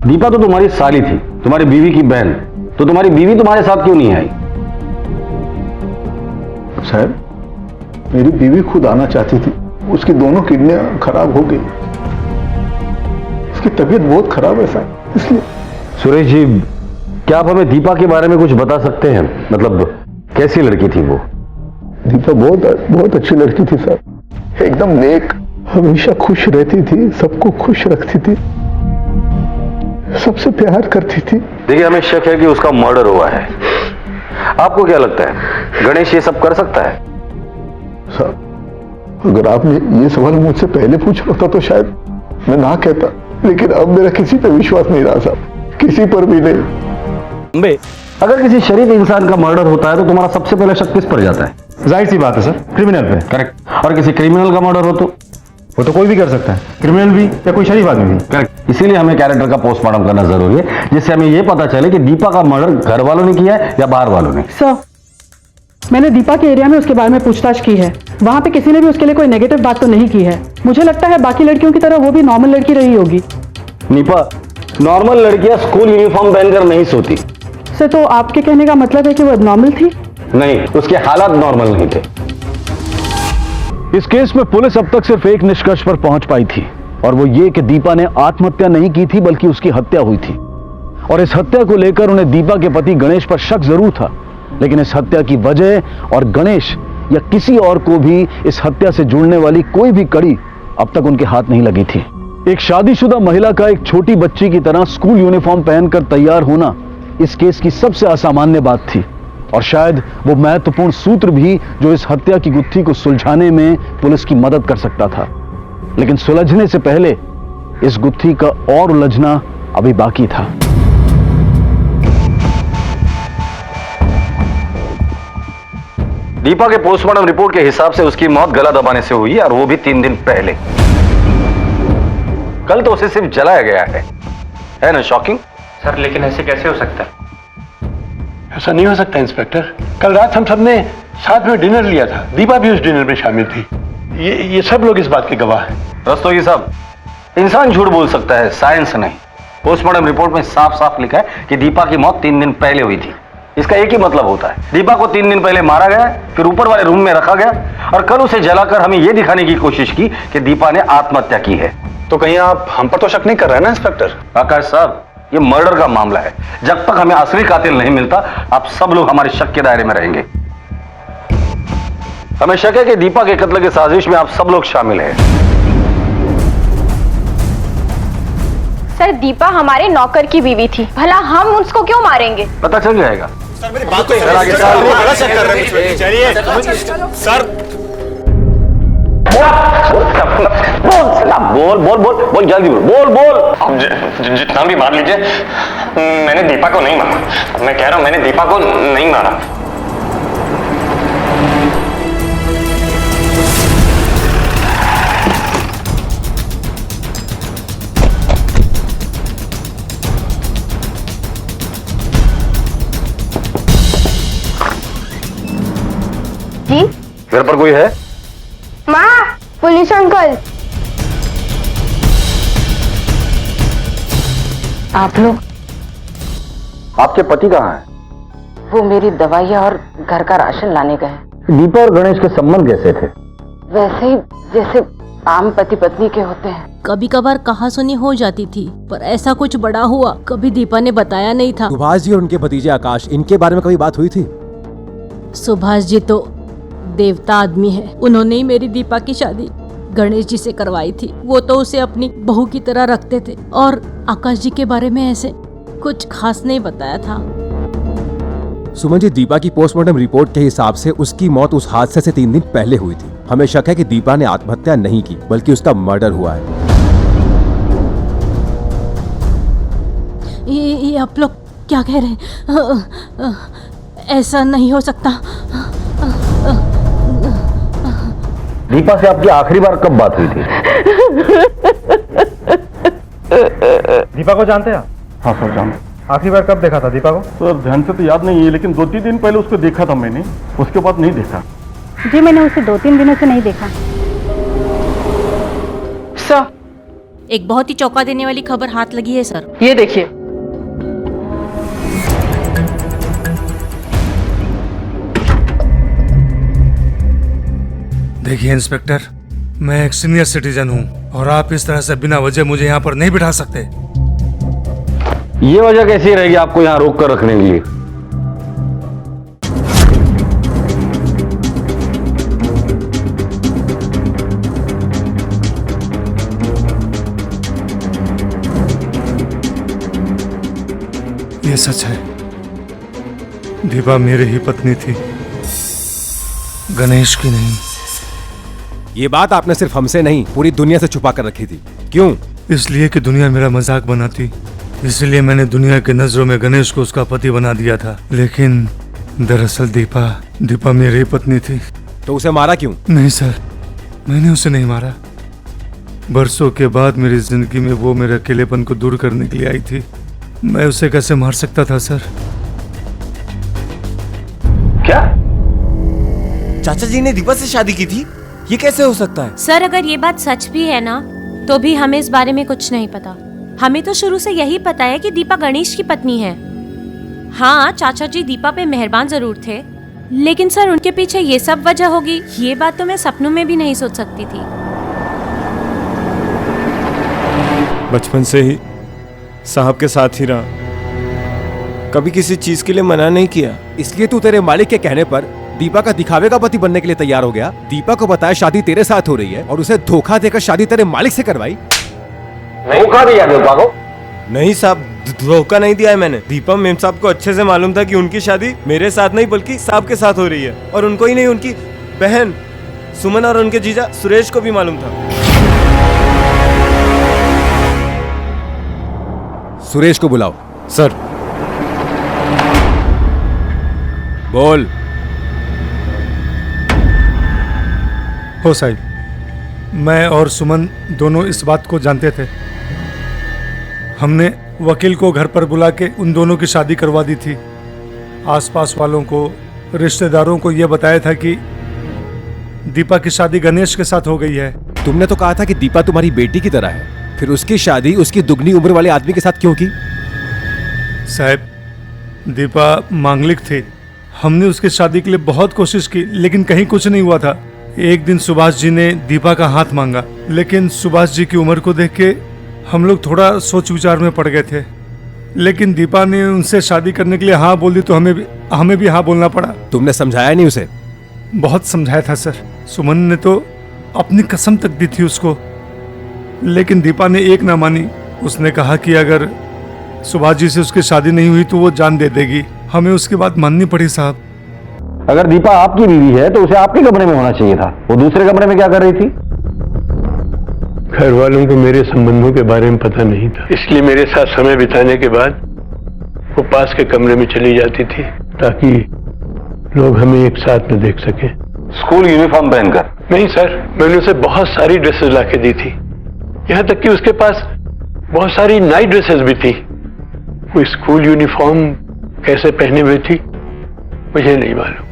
दीपा तो तुम्हारी साली थी, तुम्हारी बीवी की बहन, तो तुम्हारी बीवी तुम्हारे साथ क्यों नहीं आई? सर, मेरी बीवी खुद आना चाहती थी, उसकी दोनों किडनियां खराब हो गई, उसकी तबीयत बहुत खराब है सर, इसलिए। सुरेश जी, क्या आप हमें दीपा के बारे में कुछ बता सकते हैं? मतलब कैसी लड़की थी वो? दीपा बहुत अच्छी लड़की थी सर, एकदम नेक, हमेशा खुश रहती थी, सबको खुश रखती थी, सबसे प्यार करती थी। देखिए, हमें शक है कि उसका मर्डर हुआ है। आपको क्या लगता है, गणेश ये सब कर सकता है? सर, अगर आपने ये सवाल मुझसे पहले पूछा होता तो शायद मैं ना कहता, लेकिन अब मेरा किसी पर विश्वास नहीं रहा साहब, किसी पर भी नहीं। बे, अगर किसी शरीफ इंसान का मर्डर होता है तो तुम्हारा सबसे पहले शक किस पर जाता है? जाहिर सी बात है सर, क्रिमिनल पे। करेक्ट। और किसी क्रिमिनल का मर्डर हो तो? वो तो कोई भी कर सकता है, क्रिमिनल भी या कोई शरीफ आदमी भी। करेक्ट। इसीलिए हमें कैरेक्टर का पोस्टमार्टम करना जरूरी है, जिससे हमें यह पता चले कि दीपा का मर्डर घर वालों ने किया है या बाहर वालों ने। सर, मैंने दीपा के एरिया में उसके बारे में पूछताछ की है, वहां पे किसी ने भी उसके लिए कोई नेगेटिव बात तो नहीं की है। मुझे लगता है बाकी लड़कियों की तरह वो भी नॉर्मल लड़की रही होगी। नीपा, नॉर्मल लड़कियां स्कूल यूनिफॉर्म पहनकर नहीं सोती। सर, तो आपके कहने का मतलब है कि वो एबनॉर्मल थी? नहीं, उसके हालात नॉर्मल नहीं थे। इस केस में पुलिस अब तक सिर्फ एक निष्कर्ष पर पहुंच पाई थी, और वो ये कि दीपा ने आत्महत्या नहीं की थी बल्कि उसकी हत्या हुई थी। और इस हत्या को लेकर उन्हें दीपा के पति गणेश पर शक जरूर था, लेकिन इस हत्या की वजह और गणेश या किसी और को भी इस हत्या से जुड़ने वाली कोई भी कड़ी अब तक उनके हाथ नहीं लगी थी। एक शादीशुदा महिला का एक छोटी बच्ची की तरह स्कूल यूनिफॉर्म पहनकर तैयार होना इस केस की सबसे असामान्य बात थी, और शायद वो महत्वपूर्ण सूत्र भी जो इस हत्या की गुत्थी को सुलझाने में पुलिस की मदद कर सकता था। लेकिन सुलझने से पहले इस गुत्थी का और उलझना अभी बाकी था। दीपा के पोस्टमार्टम रिपोर्ट के हिसाब से उसकी मौत गला दबाने से हुई, और वो भी 3 दिन पहले। कल तो उसे सिर्फ जलाया गया है ना? शॉकिंग। सर, लेकिन ऐसे कैसे हो सकता है? ऐसा नहीं हो सकता इंस्पेक्टर। कल रात हम सबने साथ में डिनर लिया था, दीपा भी उस डिनर में शामिल थी। ये सब लोग इस बात के गवाह हैं। रस्तोगी साहब, इंसान झूठ बोल सकता है, साइंस नहीं। पोस्टमार्टम रिपोर्ट में साफ साफ लिखा है कि दीपा की मौत 3 दिन पहले हुई थी। इसका एक ही मतलब होता है, दीपा को 3 दिन पहले मारा गया, फिर ऊपर वाले रूम में रखा गया, और कल उसे जलाकर हमें यह दिखाने की कोशिश की कि दीपा ने आत्महत्या की है। तो कहीं आप हम पर तो शक नहीं कर रहे हैं ना इंस्पेक्टर? आकाश साहब, ये मर्डर का मामला है। जब तक हमें असली कातिल नहीं मिलता, आप सब लोग हमारे शक के दायरे में रहेंगे। हमें शक है कि दीपा के कत्ल की साजिश में आप सब लोग शामिल हैं। सर, दीपा हमारे नौकर की बीवी थी, भला हम उसको क्यों मारेंगे? पता चल जाएगा। बात तो चलिए सर, बोल बोल बोल बोल जल्दी बोल बोल। अब जितना भी मार लीजिए, मैंने दीपा को नहीं मारा। मैं कह रहा हूं मैंने दीपा को नहीं मारा। जी? घर पर कोई है? माँ, पुलिस अंकल। आप लोग? आपके पति कहाँ है? वो मेरी दवाइयाँ और घर का राशन लाने गए। दीपा और गणेश के संबंध कैसे थे? वैसे ही जैसे आम पति पत्नी के होते हैं। कभी कभार कहासुनी हो जाती थी, पर ऐसा कुछ बड़ा हुआ कभी दीपा ने बताया नहीं था। सुभाष जी और उनके भतीजे आकाश, इनके बारे में कभी बात हुई थी? सुभाष जी तो देवता आदमी है। उन्होंने ही मेरी दीपा की शादी गणेश जी से करवाई थी। वो तो उसे अपनी बहू की तरह रखते थे, और आकाश जी के बारे में ऐसे कुछ खास नहीं बताया था। सुमन जी, दीपा की पोस्टमार्टम रिपोर्ट के हिसाब से उसकी मौत उस हादसे से 3 दिन पहले हुई थी। हमें शक है कि दीपा ने आत्महत्या नहीं की, बल्कि उसका मर्डर हुआ है। ये आप लोग क्या कह रहे हैं? ऐसा नहीं हो सकता। दीपा से आपकी आखिरी बार कब बात हुई थी? दीपा को जानते हैं आप? हाँ सर, जानते। आखिरी बार कब देखा था दीपा को? सर ध्यान से तो याद नहीं है, लेकिन 2-3 दिन पहले उसको देखा था मैंने, उसके बाद नहीं देखा। जी, मैंने उसे 2-3 दिनों से नहीं देखा। सर, एक बहुत ही चौंका देने वाली खबर हाथ लगी है सर। ये देखिए, देखिए इंस्पेक्टर, मैं एक सीनियर सिटीजन हूँ और आप इस तरह से बिना वजह मुझे यहाँ पर नहीं बिठा सकते। ये वजह कैसी रहेगी आपको यहाँ रोक कर रखने के लिए? ये सच है, दीपा मेरी ही पत्नी थी, गणेश की नहीं। ये बात आपने सिर्फ हमसे नहीं, पूरी दुनिया से छुपा कर रखी थी। क्यों? इसलिए कि दुनिया मेरा मजाक बनाती। इसलिए मैंने दुनिया की नजरों में गणेश को उसका पति बना दिया था। लेकिन दरअसल दीपा मेरी पत्नी थी। तो उसे मारा क्यों? नहीं सर, मैंने उसे नहीं मारा। बरसों के बाद मेरी जिंदगी में वो मेरे अकेलेपन को दूर करने के लिए आई थी। मैं उसे कैसे मार सकता था सर? क्या? चाचा जी ने दीपा से शादी की थी? ये कैसे हो सकता है? सर, अगर ये बात सच भी है ना, तो भी हमें इस बारे में कुछ नहीं पता। हमें तो शुरू से यही पता है कि दीपा गणेश की पत्नी है। हाँ, चाचा जी दीपा पे मेहरबान जरूर थे, लेकिन सर उनके पीछे ये सब वजह होगी, ये बात तो मैं सपनों में भी नहीं सोच सकती थी। बचपन से ही साहब के साथ ही रहा, कभी किसी चीज के लिए मना नहीं किया। इसलिए तू तेरे मालिक के कहने पर दीपा का दिखावे का पति बनने के लिए तैयार हो गया। दीपा को बताया शादी तेरे साथ हो रही है और उसे धोखा देकर शादी तेरे मालिक से करवाई। धोखा दिया दीपा को? नहीं साहब, धोखा नहीं दिया है मैंने। दीपा मेम साहब को अच्छे से मालूम था कि उनकी शादी मेरे साथ नहीं बल्कि साहब के साथ हो रही है, और उनको ही नहीं, उनकी बहन सुमन और उनके जीजा सुरेश को भी मालूम था। सुरेश को बुलाओ। सर। बोल। हो साहिब, मैं और सुमन दोनों इस बात को जानते थे। हमने वकील को घर पर बुला के उन दोनों की शादी करवा दी थी। आसपास वालों को, रिश्तेदारों को यह बताया था कि दीपा की शादी गणेश के साथ हो गई है। तुमने तो कहा था कि दीपा तुम्हारी बेटी की तरह है, फिर उसकी शादी उसकी दुगनी उम्र वाले आदमी के साथ क्यों की? साहब, दीपा मांगलिक थी। हमने उसकी शादी के लिए बहुत कोशिश की, लेकिन कहीं कुछ नहीं हुआ था। एक दिन सुभाष जी ने दीपा का हाथ मांगा, लेकिन सुभाष जी की उम्र को देख के हम लोग थोड़ा सोच विचार में पड़ गए थे। लेकिन दीपा ने उनसे शादी करने के लिए हाँ बोल दी, तो हमें भी हाँ बोलना पड़ा। तुमने समझाया नहीं उसे? बहुत समझाया था सर। सुमन ने तो अपनी कसम तक दी थी उसको, लेकिन दीपा ने एक ना मानी। उसने कहा कि अगर सुभाष जी से उसकी शादी नहीं हुई तो वो जान दे देगी। हमें उसकी बात माननी पड़ी साहब। अगर दीपा आपकी बीवी है तो उसे आपके कमरे में होना चाहिए था। वो दूसरे कमरे में क्या कर रही थी? घर वालों को मेरे संबंधों के बारे में पता नहीं था, इसलिए मेरे साथ समय बिताने के बाद वो पास के कमरे में चली जाती थी ताकि लोग हमें एक साथ न देख सके। स्कूल यूनिफॉर्म पहनकर? नहीं सर, मैंने उसे बहुत सारी ड्रेसेस लाके दी थी, यहाँ तक कि उसके पास बहुत सारी नाइट ड्रेसेस भी थी। वो स्कूल यूनिफॉर्म कैसे पहने हुए थी मुझे नहीं मालूम।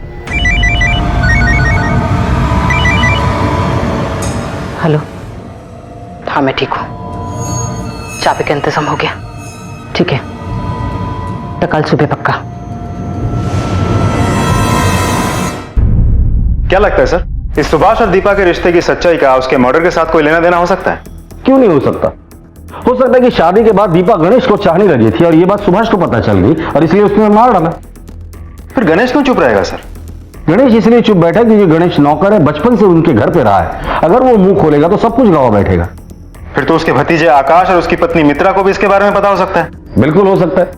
हेलो, हाँ मैं ठीक हूँ। चाबी का इंतजाम हो गया? ठीक है, तो कल सुबह पक्का। क्या लगता है सर, इस सुभाष और दीपा के रिश्ते की सच्चाई का उसके मर्डर के साथ कोई लेना देना हो सकता है? क्यों नहीं हो सकता? हो सकता है कि शादी के बाद दीपा गणेश को चाहने लगी थी और ये बात सुभाष को पता चल गई और इसलिए उसने मार डाला। फिर गणेश क्यों चुप रहेगा सर? गणेश इसलिए चुप बैठा क्योंकि गणेश नौकर है, बचपन से उनके घर पे रहा है। अगर वो मुंह खोलेगा तो सब कुछ गवा बैठेगा। फिर तो उसके भतीजे आकाश और उसकी पत्नी मित्रा को भी इसके बारे में पता हो सकता है। बिल्कुल हो सकता है,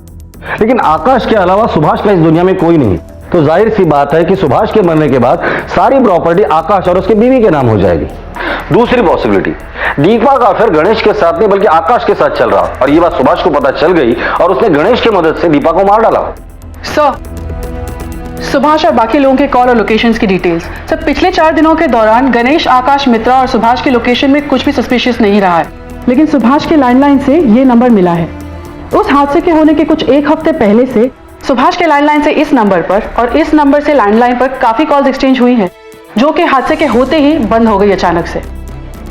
लेकिन आकाश के अलावा सुभाष का इस दुनिया में कोई नहीं, तो जाहिर सी बात है कि सुभाष के मरने के बाद सारी प्रॉपर्टी आकाश और उसकी बीवी के नाम हो जाएगी। दूसरी पॉसिबिलिटी, दीपा का अफेयर गणेश के साथ नहीं बल्कि आकाश के साथ चल रहा और ये बात सुभाष को पता चल गई और उसने गणेश की मदद से दीपा को मार डाला। सर, सुभाष और बाकी लोगों के कॉल और लोकेशंस की डिटेल्स। सर, पिछले 4 दिनों के दौरान गणेश, आकाश, मित्रा और सुभाष के लोकेशन में कुछ भी सस्पिशियस नहीं रहा है, लेकिन सुभाष के लैंडलाइन से ये नंबर मिला है। उस हादसे के होने के कुछ 1 हफ्ते पहले से सुभाष के लैंडलाइन से इस नंबर पर और इस नंबर से लैंडलाइन पर काफी कॉल्स एक्सचेंज हुई हैं, जो कि हादसे के होते ही बंद हो गई अचानक से।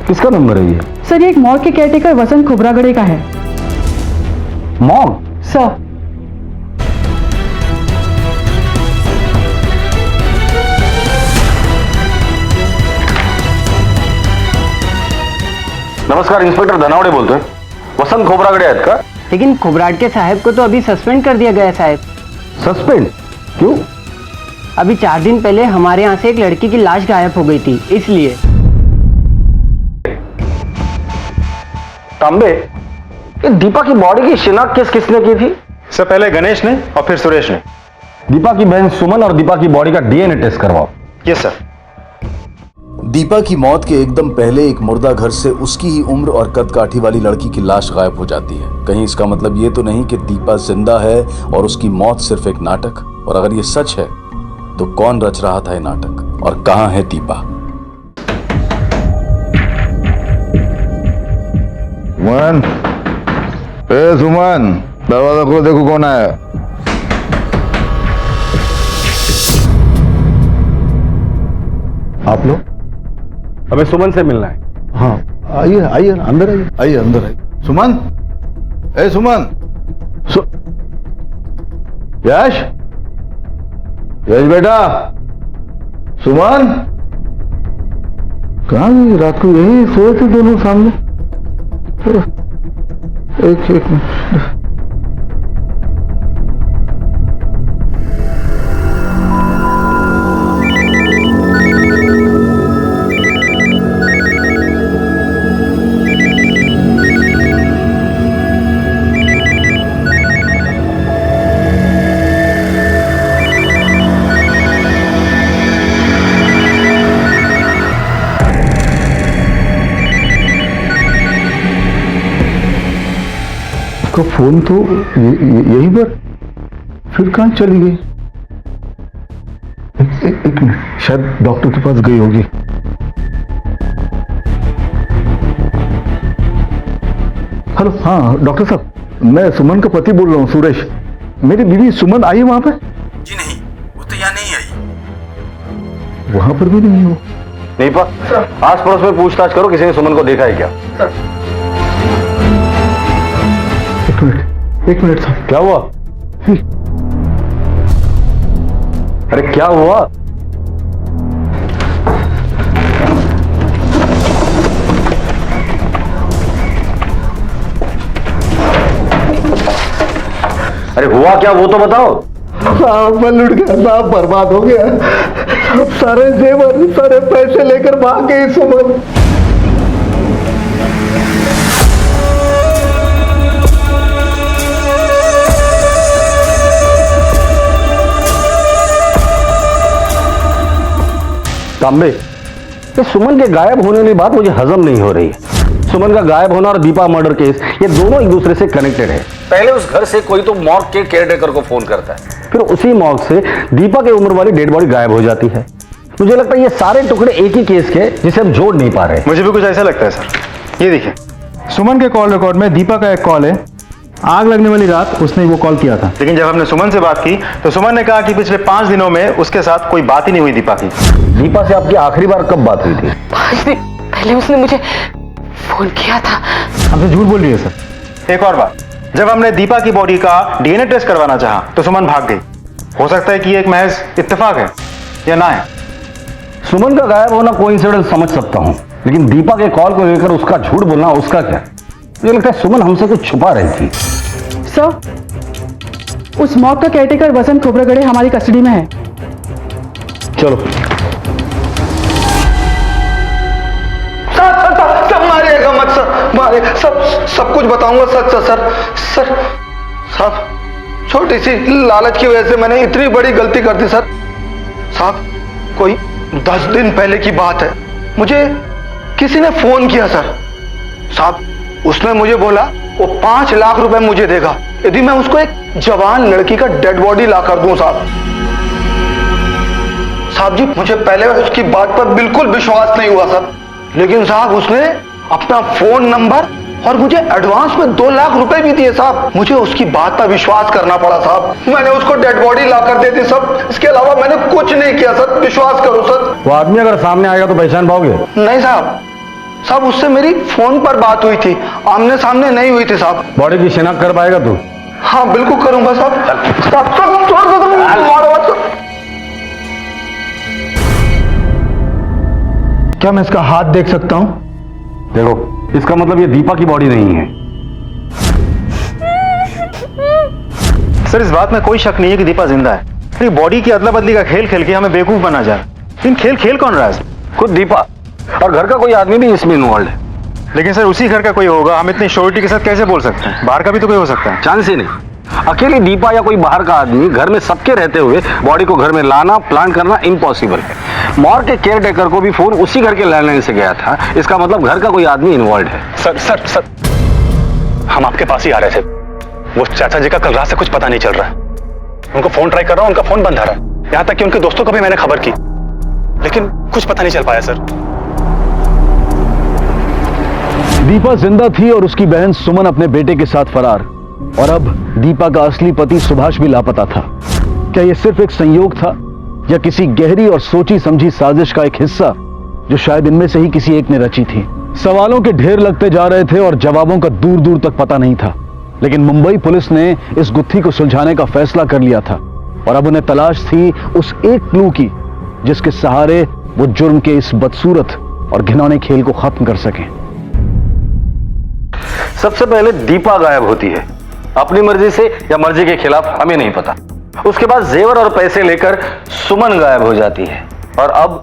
किसका नंबर है ये? सर, ये एक मॉल के केयरटेकर वसंत खोबरागड़े का है। मॉल? सर, नमस्कार, इंस्पेक्टर धनावड़े बोलते हैं। वसंत खोबरागड़े आहेत का? लेकिन खोबराट के साहब को तो अभी सस्पेंड कर दिया गया है साहब। सस्पेंड? क्यों? अभी 4 दिन पहले हमारे यहाँ से एक लड़की की लाश गायब हो गई थी, इसलिए। तांबे, ये दीपा की बॉडी की शिनाख्त किसने की थी? सर, पहले गणेश ने और फिर सुरेश ने। दीपा की बहन सुमन और दीपा की बॉडी का डीएनए टेस्ट करवाओ। Yes sir. दीपा की मौत के एकदम पहले एक मुर्दा घर से उसकी ही उम्र और कदकाठी वाली लड़की की लाश गायब हो जाती है। कहीं इसका मतलब ये तो नहीं कि दीपा जिंदा है और उसकी मौत सिर्फ एक नाटक? और अगर ये सच है तो कौन रच रहा था ये नाटक और कहां है दीपा? सुमन, ए सुमन, दरवाजा खोलो, देखो कौन आया। आप लोग? हमें सुमन से मिलना है। हाँ, आइए आइए, अंदर आइए, आइए अंदर आइए। सुमन, ए सुमन, यश, यश बेटा, सुमन कहाँ गई? रात को यही सोए थे दोनों सामने। एक मिनट। उसका फोन तो यहीं पर, फिर कहाँ चली गई? एक मिनट, शायद डॉक्टर के पास गई होगी। हेलो, हाँ डॉक्टर साहब, मैं सुमन का पति बोल रहा हूँ, सुरेश। मेरी बीवी सुमन आई वहां पे? जी नहीं, वो तो यहाँ नहीं आई। वहां पर भी नहीं हो? नहीं पा, आस पड़ोस में पूछताछ करो, किसी ने सुमन को देखा है क्या? एक मिनट साहब। क्या हुआ? अरे क्या हुआ? अरे हुआ क्या वो तो बताओ। साहब मैं लुट गया साहब, बर्बाद हो गया। सारे जेवर सारे पैसे लेकर भाग गई सुमन। तांबे, ये सुमन के गायब होने वाली बात मुझे हजम नहीं हो रही है। सुमन का गायब होना और दीपा मर्डर केस, ये दोनों एक दूसरे से कनेक्टेड है। पहले उस घर से कोई तो मॉर्ग के केयरटेकर को फोन करता है, फिर उसी मॉर्ग से दीपा की उम्र वाली डेड बॉडी गायब हो जाती है। मुझे लगता है ये सारे टुकड़े एक ही केस के, जिसे हम जोड़ नहीं पा रहे। मुझे भी कुछ ऐसा लगता है सर। ये देखिए, सुमन के कॉल रिकॉर्ड में दीपा का एक कॉल है। आग लगने वाली रात उसने वो कॉल किया था। लेकिन जब हमने सुमन से बात की तो सुमन ने कहा कि पिछले 5 दिनों में उसके साथ कोई बात ही नहीं हुई दीपा की। दीपा से आपकी आखिरी बार कब बात हुई थी? 5 दिन पहले उसने मुझे फोन किया था। हमसे झूठ बोल रही है सर। एक और बात, जब हमने दीपा की बॉडी का डीएनए टेस्ट करवाना चाहा तो सुमन भाग गई। हो सकता है कि ये एक महज इत्तेफाक है या ना है। सुमन का गायब होना कोइंसिडेंस समझ सकता हूं, लेकिन दीपा के कॉल को लेकर उसका झूठ बोलना, उसका क्या? मुझे लगता है सुमन हमसे कुछ छुपा रही थी। सर, उस मॉर्ग का केयरटेकर वसंत खोबरागड़े हमारी कस्टडी में है। चलो। सर मारिएगा मत सर, मारे सब कुछ बताऊंगा सच सर। सर साहब, छोटी सी लालच की वजह से मैंने इतनी बड़ी गलती कर दी सर। साहब, कोई 10 दिन पहले की बात है, मुझे किसी ने फोन किया सर। साहब, उसने मुझे बोला वो 5 लाख रुपए मुझे देगा यदि मैं उसको एक जवान लड़की का डेड बॉडी ला कर दूं। साहब जी, मुझे पहले उसकी बात पर बिल्कुल विश्वास नहीं हुआ सर, लेकिन साहब उसने अपना फोन नंबर और मुझे एडवांस में 2 लाख रुपए भी दिए साहब। मुझे उसकी बात पर विश्वास करना पड़ा साहब। मैंने उसको डेड बॉडी ला कर दे दी सब, इसके अलावा मैंने कुछ नहीं किया सर। विश्वास करो सर। वो आदमी अगर सामने आएगा तो पहचान पाओगे? नहीं साहब, साहब उससे मेरी फोन पर बात हुई थी, आमने सामने नहीं हुई थी साहब। बॉडी की शिनाख्त कर पाएगा तू? हाँ बिल्कुल करूंगा साहब। क्या मैं इसका हाथ देख सकता हूं? देखो, इसका मतलब ये दीपा की बॉडी नहीं है। सर, इस बात में कोई शक नहीं है कि दीपा जिंदा है। ये बॉडी की अदला बदली का खेल खेल के हमें बेवकूफ बना जा रहा है। लेकिन खेल कौन रहा है? खुद दीपा, और घर का कोई आदमी भी इसमें इन्वॉल्व है। लेकिन सर, उसी घर का कोई होगा, हम इतनी श्योरिटी के साथ कैसे बोल सकते हैं? बाहर का भी तो कोई हो सकता है। चांस ही नहीं। अकेली दीपा या कोई बाहर का आदमी घर में सबके रहते हुए बॉडी को घर में लाना, प्लान करना इम्पॉसिबल है। मॉर्ग के केयरटेकर को भी फोन उसी घर के लैंडलाइन से गया था। इसका मतलब घर का कोई आदमी इन्वॉल्व है। सर, हम आपके पास ही आ रहे थे। वो चाचा जी का कल रात से कुछ पता नहीं चल रहा है। उनको फोन ट्राई कर रहा हूं, उनका फोन बंद आ रहा है। यहां तक कि उनके दोस्तों को भी मैंने खबर की, लेकिन कुछ पता नहीं चल पाया सर। दीपा जिंदा थी और उसकी बहन सुमन अपने बेटे के साथ फरार, और अब दीपा का असली पति सुभाष भी लापता था। क्या यह सिर्फ एक संयोग था या किसी गहरी और सोची समझी साजिश का एक हिस्सा जो शायद इनमें से ही किसी एक ने रची थी? सवालों के ढेर लगते जा रहे थे और जवाबों का दूर दूर तक पता नहीं था, लेकिन मुंबई पुलिस ने इस गुत्थी को सुलझाने का फैसला कर लिया था और अब उन्हें तलाश थी उस एक क्लू की जिसके सहारे वो जुर्म के इस बदसूरत और घिनौने खेल को खत्म कर सकें। सबसे पहले दीपा गायब होती है, अपनी मर्जी से या मर्जी के खिलाफ हमें नहीं पता। उसके बाद जेवर और पैसे लेकर सुमन गायब हो जाती है, और अब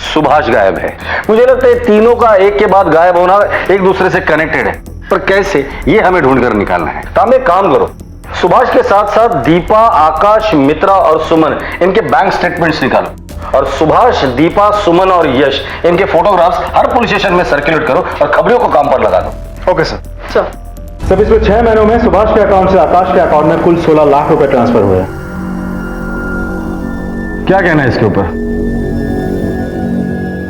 सुभाष गायब है। मुझे लगता है तीनों का एक के बाद गायब होना एक दूसरे से कनेक्टेड है, पर कैसे, ये हमें ढूंढकर निकालना है। तो एक काम करो, सुभाष के साथ साथ दीपा, आकाश, मित्रा और सुमन, इनके बैंक स्टेटमेंट्स निकालो, और सुभाष, दीपा, सुमन और यश, इनके फोटोग्राफ्स हर पुलिस स्टेशन में सर्कुलेट करो और खबरों को काम पर लगा दो। Okay sir. सब पिछले 6 महीनों में सुभाष के अकाउंट से आकाश के अकाउंट में कुल 16 लाख रुपए ट्रांसफर हुए। क्या कहना है इसके ऊपर?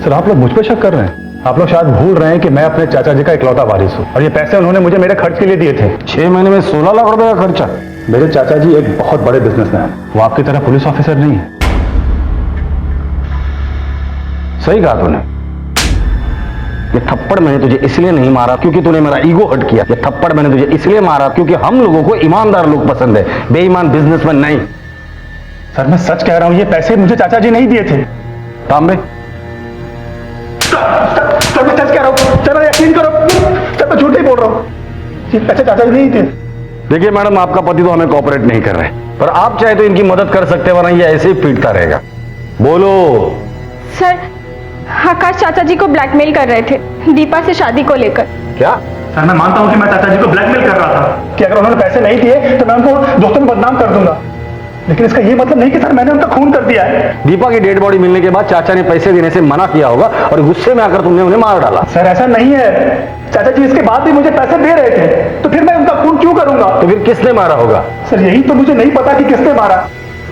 सर, आप लोग मुझ पर शक कर रहे हैं। आप लोग शायद भूल रहे हैं कि मैं अपने चाचा जी का इकलौता वारिस हूं, और ये पैसे उन्होंने मुझे मेरे खर्च के लिए दिए थे। 6 महीने में 16 लाख रुपए का खर्चा? मेरे चाचा जी एक बहुत बड़े बिजनेसमैन हैं, वो आपकी तरह पुलिस ऑफिसर नहीं है। सही कहा तूने। ये थप्पड़ मैंने तुझे इसलिए नहीं मारा क्योंकि तूने मेरा ईगो हर्ट किया। ये थप्पड़ मैंने तुझे इसलिए मारा क्योंकि हम लोगों को ईमानदार लोग पसंद है, बेईमान बिजनेसमैन नहीं। सर, मैं सच कह रहा हूं, ये पैसे मुझे चाचा जी नहीं दिए थे। तांबे, सर मैं सच कह रहा हूं, सर यकीन करो, सर मैं झूठ नहीं बोल रहा हूं, ये पैसे चाचा जी नहीं थे। देखिए मैडम, आपका पति तो हमें कोऑपरेट नहीं कर रहे, पर आप चाहे तो इनकी मदद कर सकते हैं, वरना ये ऐसे ही पीटता रहेगा। बोलो। सर, आकाश चाचा जी को ब्लैकमेल कर रहे थे दीपा से शादी को लेकर। क्या? सर मैं मानता हूँ कि मैं चाचा जी को ब्लैकमेल कर रहा था कि अगर उन्होंने पैसे नहीं दिए तो मैं उनको दोस्तों में बदनाम कर दूंगा, लेकिन इसका ये मतलब नहीं कि सर मैंने उनका खून कर दिया है। दीपा की डेड बॉडी मिलने के बाद चाचा ने पैसे देने से मना किया होगा और गुस्से में आकर तुमने उन्हें मार डाला। सर ऐसा नहीं है, चाचा जी इसके बाद भी मुझे पैसे दे रहे थे, तो फिर मैं उनका खून क्यों करूंगा? तो फिर किसने मारा होगा? सर यही तो मुझे नहीं पता कि किसने मारा।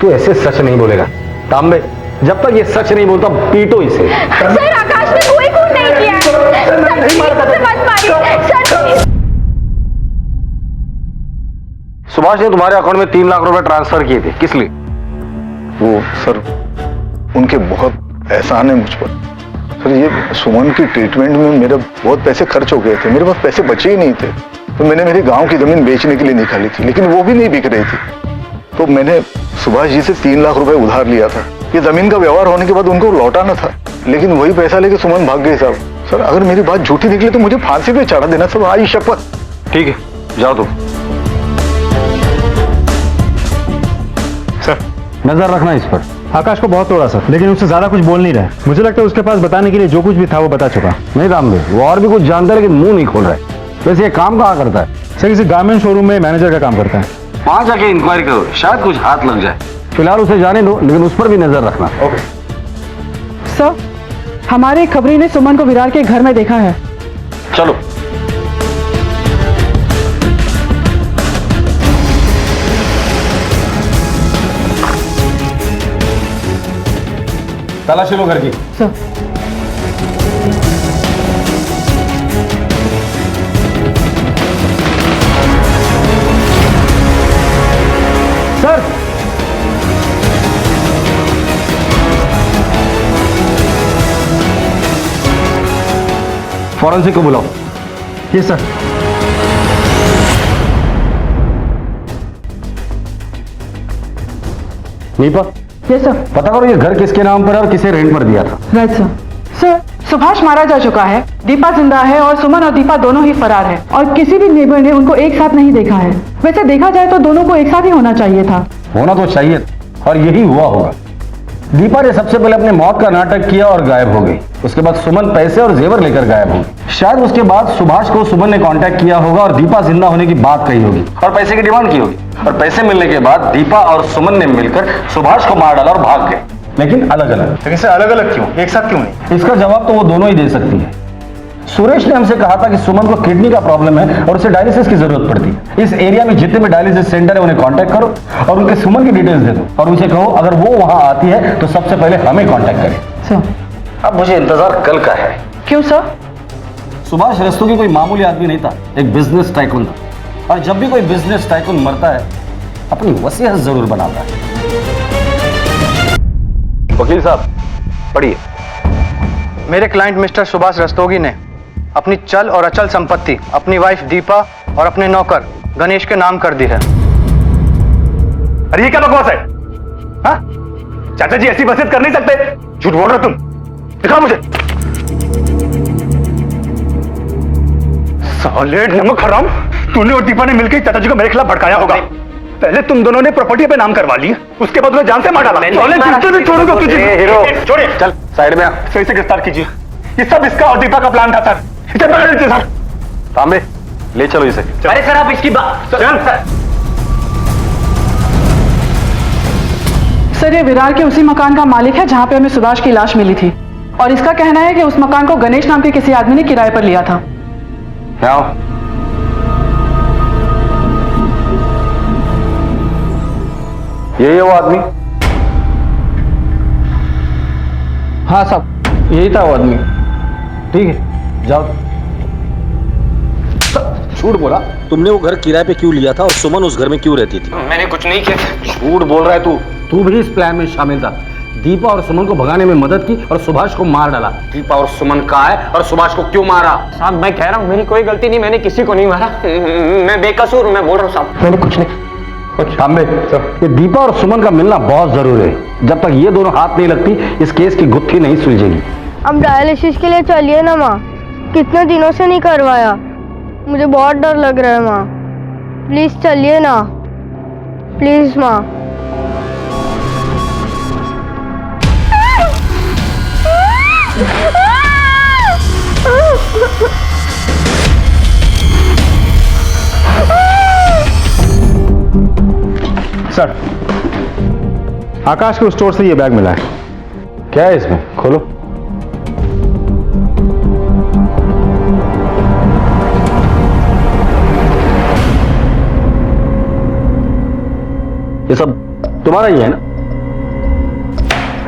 तू ऐसे सच नहीं बोलेगा तांबे, जब तक ये सच नहीं बोलता पीटो इसे। सर आकाश ने कोई खून नहीं किया है। सर नहीं मारा, मत मारिए सर। सुभाष ने तुम्हारे अकाउंट में 3 लाख रुपए ट्रांसफर किए थे, किस लिए? वो सर उनके बहुत एहसान है मुझ पर। सर ये सुमन की ट्रीटमेंट में मेरे बहुत पैसे खर्च हो गए थे, मेरे पास पैसे बचे ही नहीं थे, तो मैंने मेरे गांव की जमीन बेचने के लिए निकाली थी, लेकिन वो भी नहीं बिक रही थी, तो मैंने सुभाष जी से 3 लाख रुपए उधार लिया था। ये जमीन का व्यवहार होने के बाद उनको लौटाना था, लेकिन वही पैसा लेके सुमन भाग गई साहब। सर अगर मेरी बात झूठी निकली तो मुझे फांसी पे चढ़ा देना सब, आई शपथ। ठीक है, जाओ तुम। सर नजर रखना इस पर। आकाश को बहुत तोड़ा सर, लेकिन उससे ज्यादा कुछ बोल नहीं रहा है। मुझे लगता है उसके पास बताने के लिए जो कुछ भी था वो बता चुका। नहीं तांबे, वो और भी कुछ जानता है लेकिन मुंह नहीं खोल रहा है। वैसे ये काम कहाँ करता है? सर किसी गारमेंट शोरूम में मैनेजर का काम करता है। वहां जाके इंक्वायरी करो, शायद कुछ हाथ लग जाए। फिलहाल उसे जाने दो, लेकिन उस पर भी नजर रखना। ओके सर, हमारे खबरी ने सुमन को विरार के घर में देखा है। चलो। तलाशी लो घर की। सर सर फॉरेंसिक को बुलाओ। ये सर। Nipah, yes sir. पता करो ये घर किसके नाम पर है और किसे रेंट पर दिया था। Right sir. सर, सुभाष मारा जा चुका है, दीपा जिंदा है और सुमन और दीपा दोनों ही फरार है और किसी भी नेबर ने उनको एक साथ नहीं देखा है। वैसे देखा जाए तो दोनों को एक साथ ही होना चाहिए था। होना तो चाहिए और यही हुआ होगा। दीपा ने सबसे पहले अपने मौत का नाटक किया और गायब हो गई। उसके बाद सुमन पैसे और जेवर लेकर गायब हो गई। शायद उसके बाद सुभाष को सुमन ने कांटेक्ट किया होगा और दीपा जिंदा होने की बात कही होगी और पैसे की डिमांड की होगी, और पैसे मिलने के बाद दीपा और सुमन ने मिलकर सुभाष को मार डाला और भाग गए, लेकिन अलग अलग। लेकिन सर अलग अलग क्यों, एक साथ क्यों नहीं? इसका जवाब तो वो दोनों ही दे सकती है। सुरेश ने हमसे कहा था कि सुमन को किडनी का प्रॉब्लम है और उसे डायलिसिस की जरूरत पड़ती है। इस एरिया में जितने भी डायलिसिस सेंटर है उन्हें कांटेक्ट करो और उनके सुमन की डिटेल्स दे दो और उनसे कहो अगर वो वहां आती है तो सबसे पहले हमें कांटेक्ट करे। सर अब मुझे इंतजार कल का है। क्यों सर? सुभाष रस्तोगी कोई मामूली आदमी नहीं था, एक बिजनेस टाइकून था, और जब भी कोई बिजनेस टाइकून मरता है अपनी वसीयत जरूर बनाता है। वकील साहब पढ़िए। मेरे क्लाइंट मिस्टर सुभाष रस्तोगी ने अपनी चल और अचल संपत्ति अपनी वाइफ दीपा और अपने नौकर गणेश के नाम कर दी है। अरे ये क्या बकवास है? हाँ? चाचा जी ऐसी वसीयत कर नहीं सकते, झूठ बोल रहे तुम। दिखाओ मुझे। साले नमक हराम, तूने और दीपा ने मिलकर चाचा जी को मेरे खिलाफ भड़काया होगा। पहले तुम दोनों ने प्रॉपर्टी पे नाम करवा ली, उसके बाद उन्हें जान से मार डाला। भी छोड़ूंगा तुझे। छोड़िए, चल साइड में आ। सही से गिरफ्तार कीजिए। ये सब इसका और दीपा का प्लान था सर। इसे पकड़ लीजिए सर। तांबे ले चलो इसे। अरे सर आप इसकी बात सर, ये विरार के उसी मकान का मालिक है जहां पे हमें सुभाष की लाश मिली थी और इसका कहना है कि उस मकान को गणेश नाम के किसी आदमी ने किराए पर लिया था। क्या? यही है वो आदमी? हाँ साहब यही था वो आदमी। ठीक है जाओ। झूठ बोला। तुमने वो घर किराए पे क्यों लिया था और सुमन उस घर में क्यों रहती थी? मैंने कुछ नहीं किया। झूठ बोल रहा है तू भी इस प्लान में शामिल था। दीपा और सुमन को भगाने में मदद की और सुभाष को मार डाला। दीपा और सुमन कहाँ है और सुभाष को क्यों मारा? साहब मैं कह रहा हूँ मेरी कोई गलती नहीं, मैंने किसी को नहीं मारा, मैं बेकसूर हूँ, मैं बोल रहा हूँ साहब मैंने कुछ नहीं। तांबे, ये दीपा और सुमन का मिलना बहुत जरूरी है। जब तक ये दोनों हाथ नहीं लगती इस केस की गुत्थी नहीं सुलझेगी। अब डायलिसिस के लिए चलिए ना माँ, कितने दिनों से नहीं करवाया, मुझे बहुत डर लग रहा है माँ, प्लीज चलिए ना, प्लीज माँ। सर, आकाश के स्टोर से ये बैग मिला है। क्या है इसमें? खोलो। ये सब तुम्हारा ही है ना?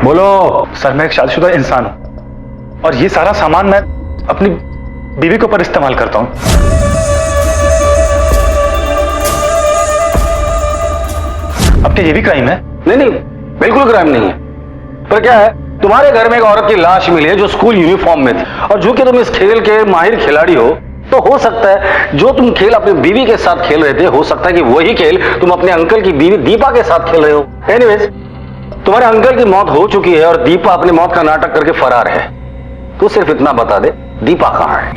बोलो। सर, मैं एक शादीशुदा इंसान हूं और ये सारा सामान मैं अपनी बीवी के ऊपर इस्तेमाल करता हूं। अब क्या ये भी क्राइम है? नहीं नहीं, बिल्कुल क्राइम नहीं है। पर क्या है, तुम्हारे घर में एक औरत की लाश मिली है जो स्कूल यूनिफॉर्म में थी, और जो कि तुम इस खेल के माहिर खिलाड़ी हो, तो हो सकता है जो तुम खेल अपनी बीवी के साथ खेल रहे थे, हो सकता है कि वही खेल तुम अपने अंकल की बीवी दीपा के साथ खेल रहे हो। एनीवेज, तुम्हारे अंकल की मौत हो चुकी है और दीपा अपने मौत का नाटक करके फरार है। तू सिर्फ इतना बता दे, दीपा कहां है?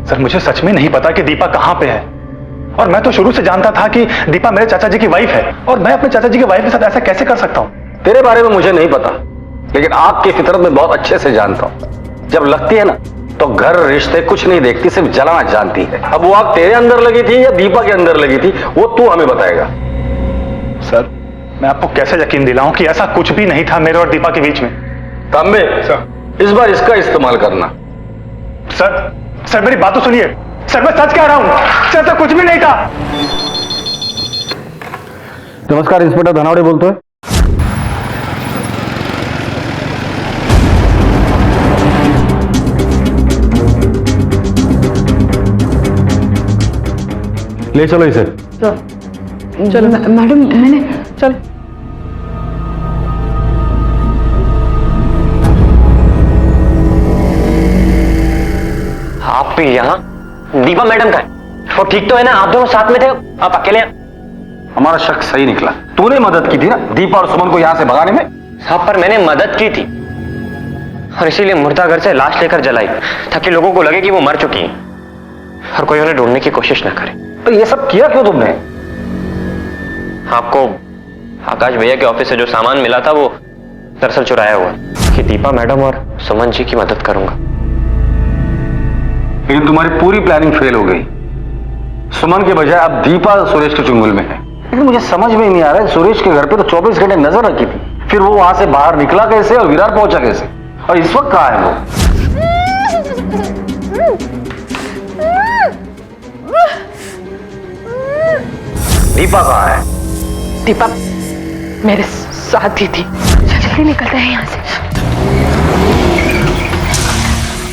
सर, मुझे सच में नहीं पता कि दीपा कहां पे है, और मैं तो शुरू से जानता था कि दीपा मेरे चाचा जी की वाइफ है, और मैं अपने चाचा जी की वाइफ के साथ ऐसा कैसे कर सकता हूं? तेरे बारे में मुझे नहीं पता, लेकिन आपकी फितरत में बहुत अच्छे से जानता हूं। जब लगती है ना, तो घर रिश्ते कुछ नहीं देखती, सिर्फ जलाना जानती है। अब वो आग तेरे अंदर लगी थी या दीपा के अंदर लगी थी, वो तू हमें बताएगा। सर, मैं आपको कैसे यकीन दिलाऊं कि ऐसा कुछ भी नहीं था मेरे और दीपा के बीच में? तांबे, इस बार इसका इस्तेमाल करना। सर मेरी बात तो सुनिए। सर, मैं सच कह रहा हूं। सर, तो कुछ भी नहीं था। नमस्कार, इंस्पेक्टर धनावड़े बोलते हैं। ले चलो इसे। चलो मैडम, मैंने चल। आप भी यहाँ? दीपा मैडम का है? वो ठीक तो है ना? आप दोनों साथ में थे, आप अकेले हैं? हमारा शक सही निकला। तूने मदद की थी ना दीपा और सुमन को यहां से भगाने में? साहब, पर मैंने मदद की थी और इसीलिए मुर्दा घर से लाश लेकर जलाई, ताकि लोगों को लगे कि वो मर चुकी है और कोई उन्हें ढूंढने की कोशिश न करे। तो ये सब किया क्यों तुमने? आपको आकाश भैया के ऑफिस से जो सामान मिला था वो दरअसल चुराया हुआ, कि दीपा मैडम और सुमन जी की मदद करूंगा। लेकिन तुम्हारी पूरी प्लानिंग फेल हो गई। सुमन के बजाय अब दीपा सुरेश के चुंगल में है। लेकिन मुझे समझ में नहीं आ रहा है, सुरेश के घर पे तो 24 घंटे नजर रखी थी, फिर वो वहां से बाहर निकला कैसे और विरार पहुंचा कैसे, और इस वक्त कहां है वो? दीपा कहां है? दीपा मेरे साथ ही थी। जल्दी निकलते हैं यहाँ से।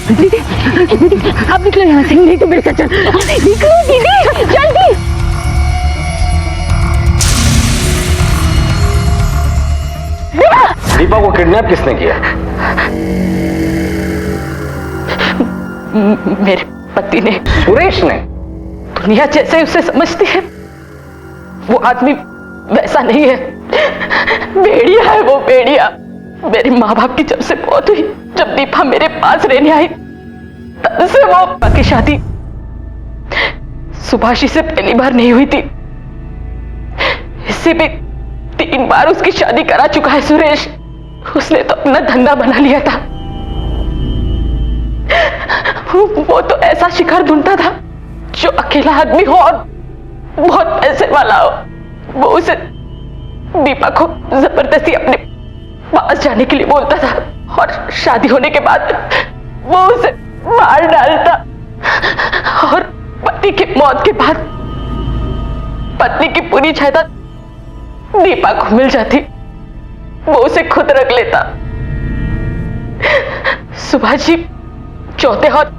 दीदी, दीदी, आप निकलो यहाँ से, नहीं तो मेरे साथ निकलो दीदी, जल्दी। दीपा को किडनैप किसने किया? मेरे पति ने। सुरेश ने? दुनिया जैसे उसे समझती है, वो आदमी वैसा नहीं है। भेड़िया है वो, भेड़िया। मेरे माँ बाप की जब से मौत हुई, जब दीपा मेरे पास रहने आई, तब से वो की शादी सुभाषी से पहली बार नहीं हुई थी। इससे भी 3 बार उसकी शादी करा चुका है सुरेश। उसने तो अपना धंधा बना लिया था। वो तो ऐसा शिकार ढूंढता था जो अकेला आदमी हो और बहुत पैसे वाला हो। वो उसे दीपा को जबरदस्ती अपने पास जाने के लिए बोलता था, और शादी होने के बाद वो उसे मार डालता। और पति की मौत के बाद पत्नी की पूरी जायदाद दीपा को मिल जाती, वो उसे खुद रख लेता। सुभाष जी चौथे और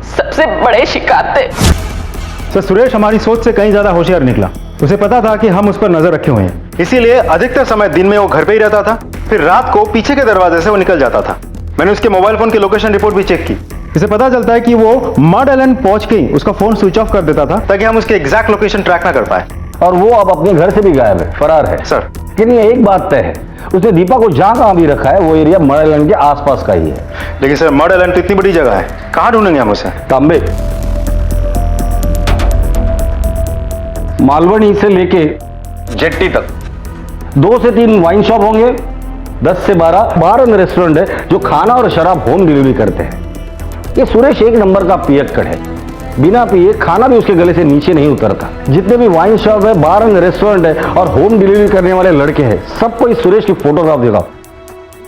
सबसे बड़े शिकार थे। सर, सुरेश हमारी सोच से कहीं ज्यादा होशियार निकला। उसे पता था कि हम उस पर नजर रखे हुए हैं, इसीलिए अधिकतर समय दिन में वो घर पे ही रहता था, फिर रात को पीछे के दरवाजे से वो निकल जाता था। मैंने उसके मोबाइल फोन की लोकेशन रिपोर्ट भी चेक की। इसे पता चलता है कि वो मड आइलैंड पहुंच के उसका फोन स्विच ऑफ कर देता था, ताकि हम उसके एग्जैक्ट लोकेशन ट्रैक ना कर पाए। और वो अब अपने घर से भी गायब है, फरार है। सर, लेकिन ये एक बात तय है, उसने दीपा को जहां कहां भी रखा है वो एरिया मड आइलैंड के आसपास का ही है। लेकिन सर, मड आइलैंड तो इतनी बड़ी जगह है, कहां ढूंढेंगे हम उसे? तांबे, मालवनी से लेके जेट्टी तक 2 से 3 वाइन शॉप होंगे, 10 से 12 बार एंड रेस्टोरेंट है जो खाना और शराब होम डिलीवरी करते हैं। ये सुरेश एक नंबर का पियक्कड़ है, बिना पिए खाना भी उसके गले से नीचे नहीं उतरता। जितने भी वाइन शॉप है, बार एंड रेस्टोरेंट है और होम डिलीवरी करने वाले लड़के हैं, सबको इस सुरेश की फोटोग्राफ देगा।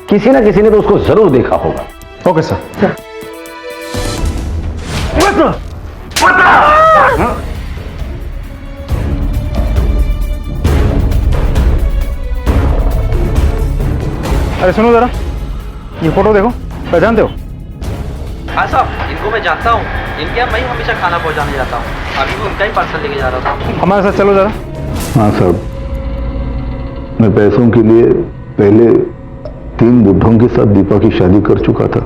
किसी ना किसी ने तो उसको जरूर देखा होगा। Okay sir. अरे सुनो जरा, ये फोटो देखो, पहचानते हो? हाँ साहब, इनको मैं जानता हूँ। इनके यहाँ मैं हमेशा खाना पहुँचाने जाता हूँ। अभी भी उनका ही पार्सल लेके जा रहा था। हमारे साथ चलो जरा। हाँ साहब, मैं पैसों के लिए पहले 3 बुढ़ों के साथ दीपा की शादी कर चुका था।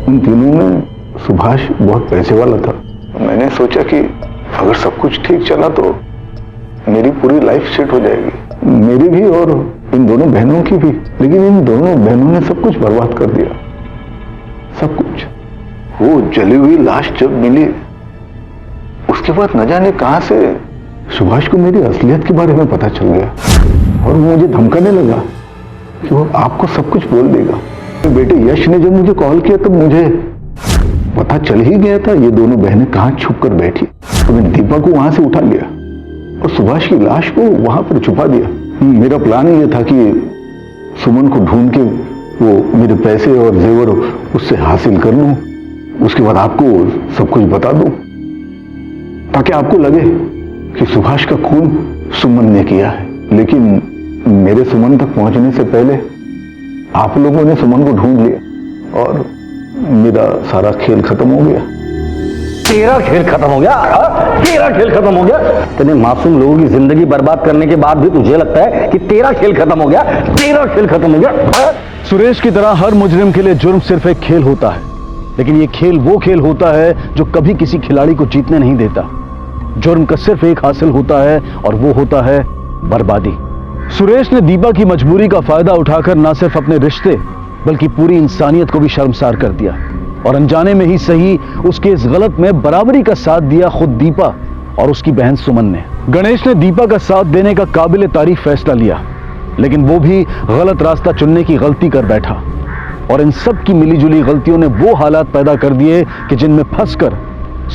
उन तीनों में सुभाष बहुत पैसे वाला था। मैंने सोचा कि अगर सब कुछ ठीक चला तो मेरी पूरी लाइफ सेट हो जाएगी, मेरी भी और इन दोनों बहनों की भी। लेकिन इन दोनों बहनों ने सब कुछ बर्बाद कर दिया, सब कुछ। वो जली हुई लाश जब मिली उसके बाद न जाने कहां से सुभाष को मेरी असलियत के बारे में पता चल गया और वो मुझे धमकाने लगा कि वो आपको सब कुछ बोल देगा। बेटे यश ने जब मुझे कॉल किया तब मुझे पता चल ही गया था ये दोनों बहनें कहां छुप कर बैठी। तो मैंने दीपा को वहां से उठा लिया और सुभाष की लाश को वहां पर छुपा दिया। मेरा प्लान ये था कि सुमन को ढूंढ के वो मेरे पैसे और जेवर उससे हासिल कर लूं, उसके बाद आपको सब कुछ बता दूं ताकि आपको लगे कि सुभाष का खून सुमन ने किया है। लेकिन मेरे सुमन तक पहुंचने से पहले आप लोगों ने सुमन को ढूंढ लिया और मेरा सारा खेल खत्म हो गया। तेरा खेल खत्म हो गया? तेरा खेल खत्म हो गया? तेने मासूम लोगों की जिंदगी बर्बाद करने के बाद भी तुझे लगता है कि तेरा खेल खत्म हो गया? तेरा खेल खत्म हो गया? सुरेश की तरह हर मुजरिम के लिए जुर्म सिर्फ एक खेल होता है, लेकिन ये खेल वो खेल होता है जो कभी किसी खिलाड़ी को जीतने नहीं देता। जुर्म का सिर्फ एक हासिल होता है और वो होता है बर्बादी। सुरेश ने दीपा की मजबूरी का फायदा उठाकर न सिर्फ अपने रिश्ते बल्कि पूरी इंसानियत को भी शर्मसार कर दिया और अनजाने में ही सही उसके इस गलत में बराबरी का साथ दिया खुद दीपा और उसकी बहन सुमन ने। गणेश ने दीपा का साथ देने का काबिल तारीफ फैसला लिया, लेकिन वो भी गलत रास्ता चुनने की गलती कर बैठा और इन सब की मिलीजुली गलतियों ने वो हालात पैदा कर दिए कि जिनमें फंसकर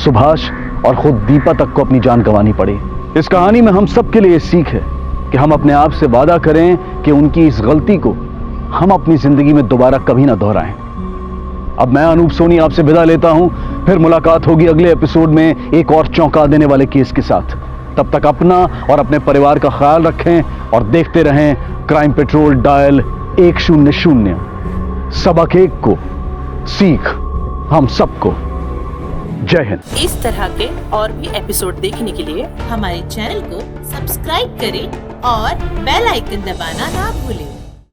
सुभाष और खुद दीपा तक को अपनी जान गंवानी पड़ी। इस कहानी में हम सब के लिए सीख है कि हम अपने आप से वादा करें कि उनकी इस गलती को हम अपनी जिंदगी में दोबारा कभी ना दोहराएं। अब मैं अनूप सोनी आपसे विदा लेता हूं, फिर मुलाकात होगी अगले एपिसोड में एक और चौंका देने वाले केस के साथ। तब तक अपना और अपने परिवार का ख्याल रखें और देखते रहें क्राइम पेट्रोल डायल 100। सबक एक को सीख हम सबको। जय हिंद। इस तरह के और भी एपिसोड देखने के लिए हमारे चैनल को सब्सक्राइब करें और बेल आइकन दबाना ना भूलें।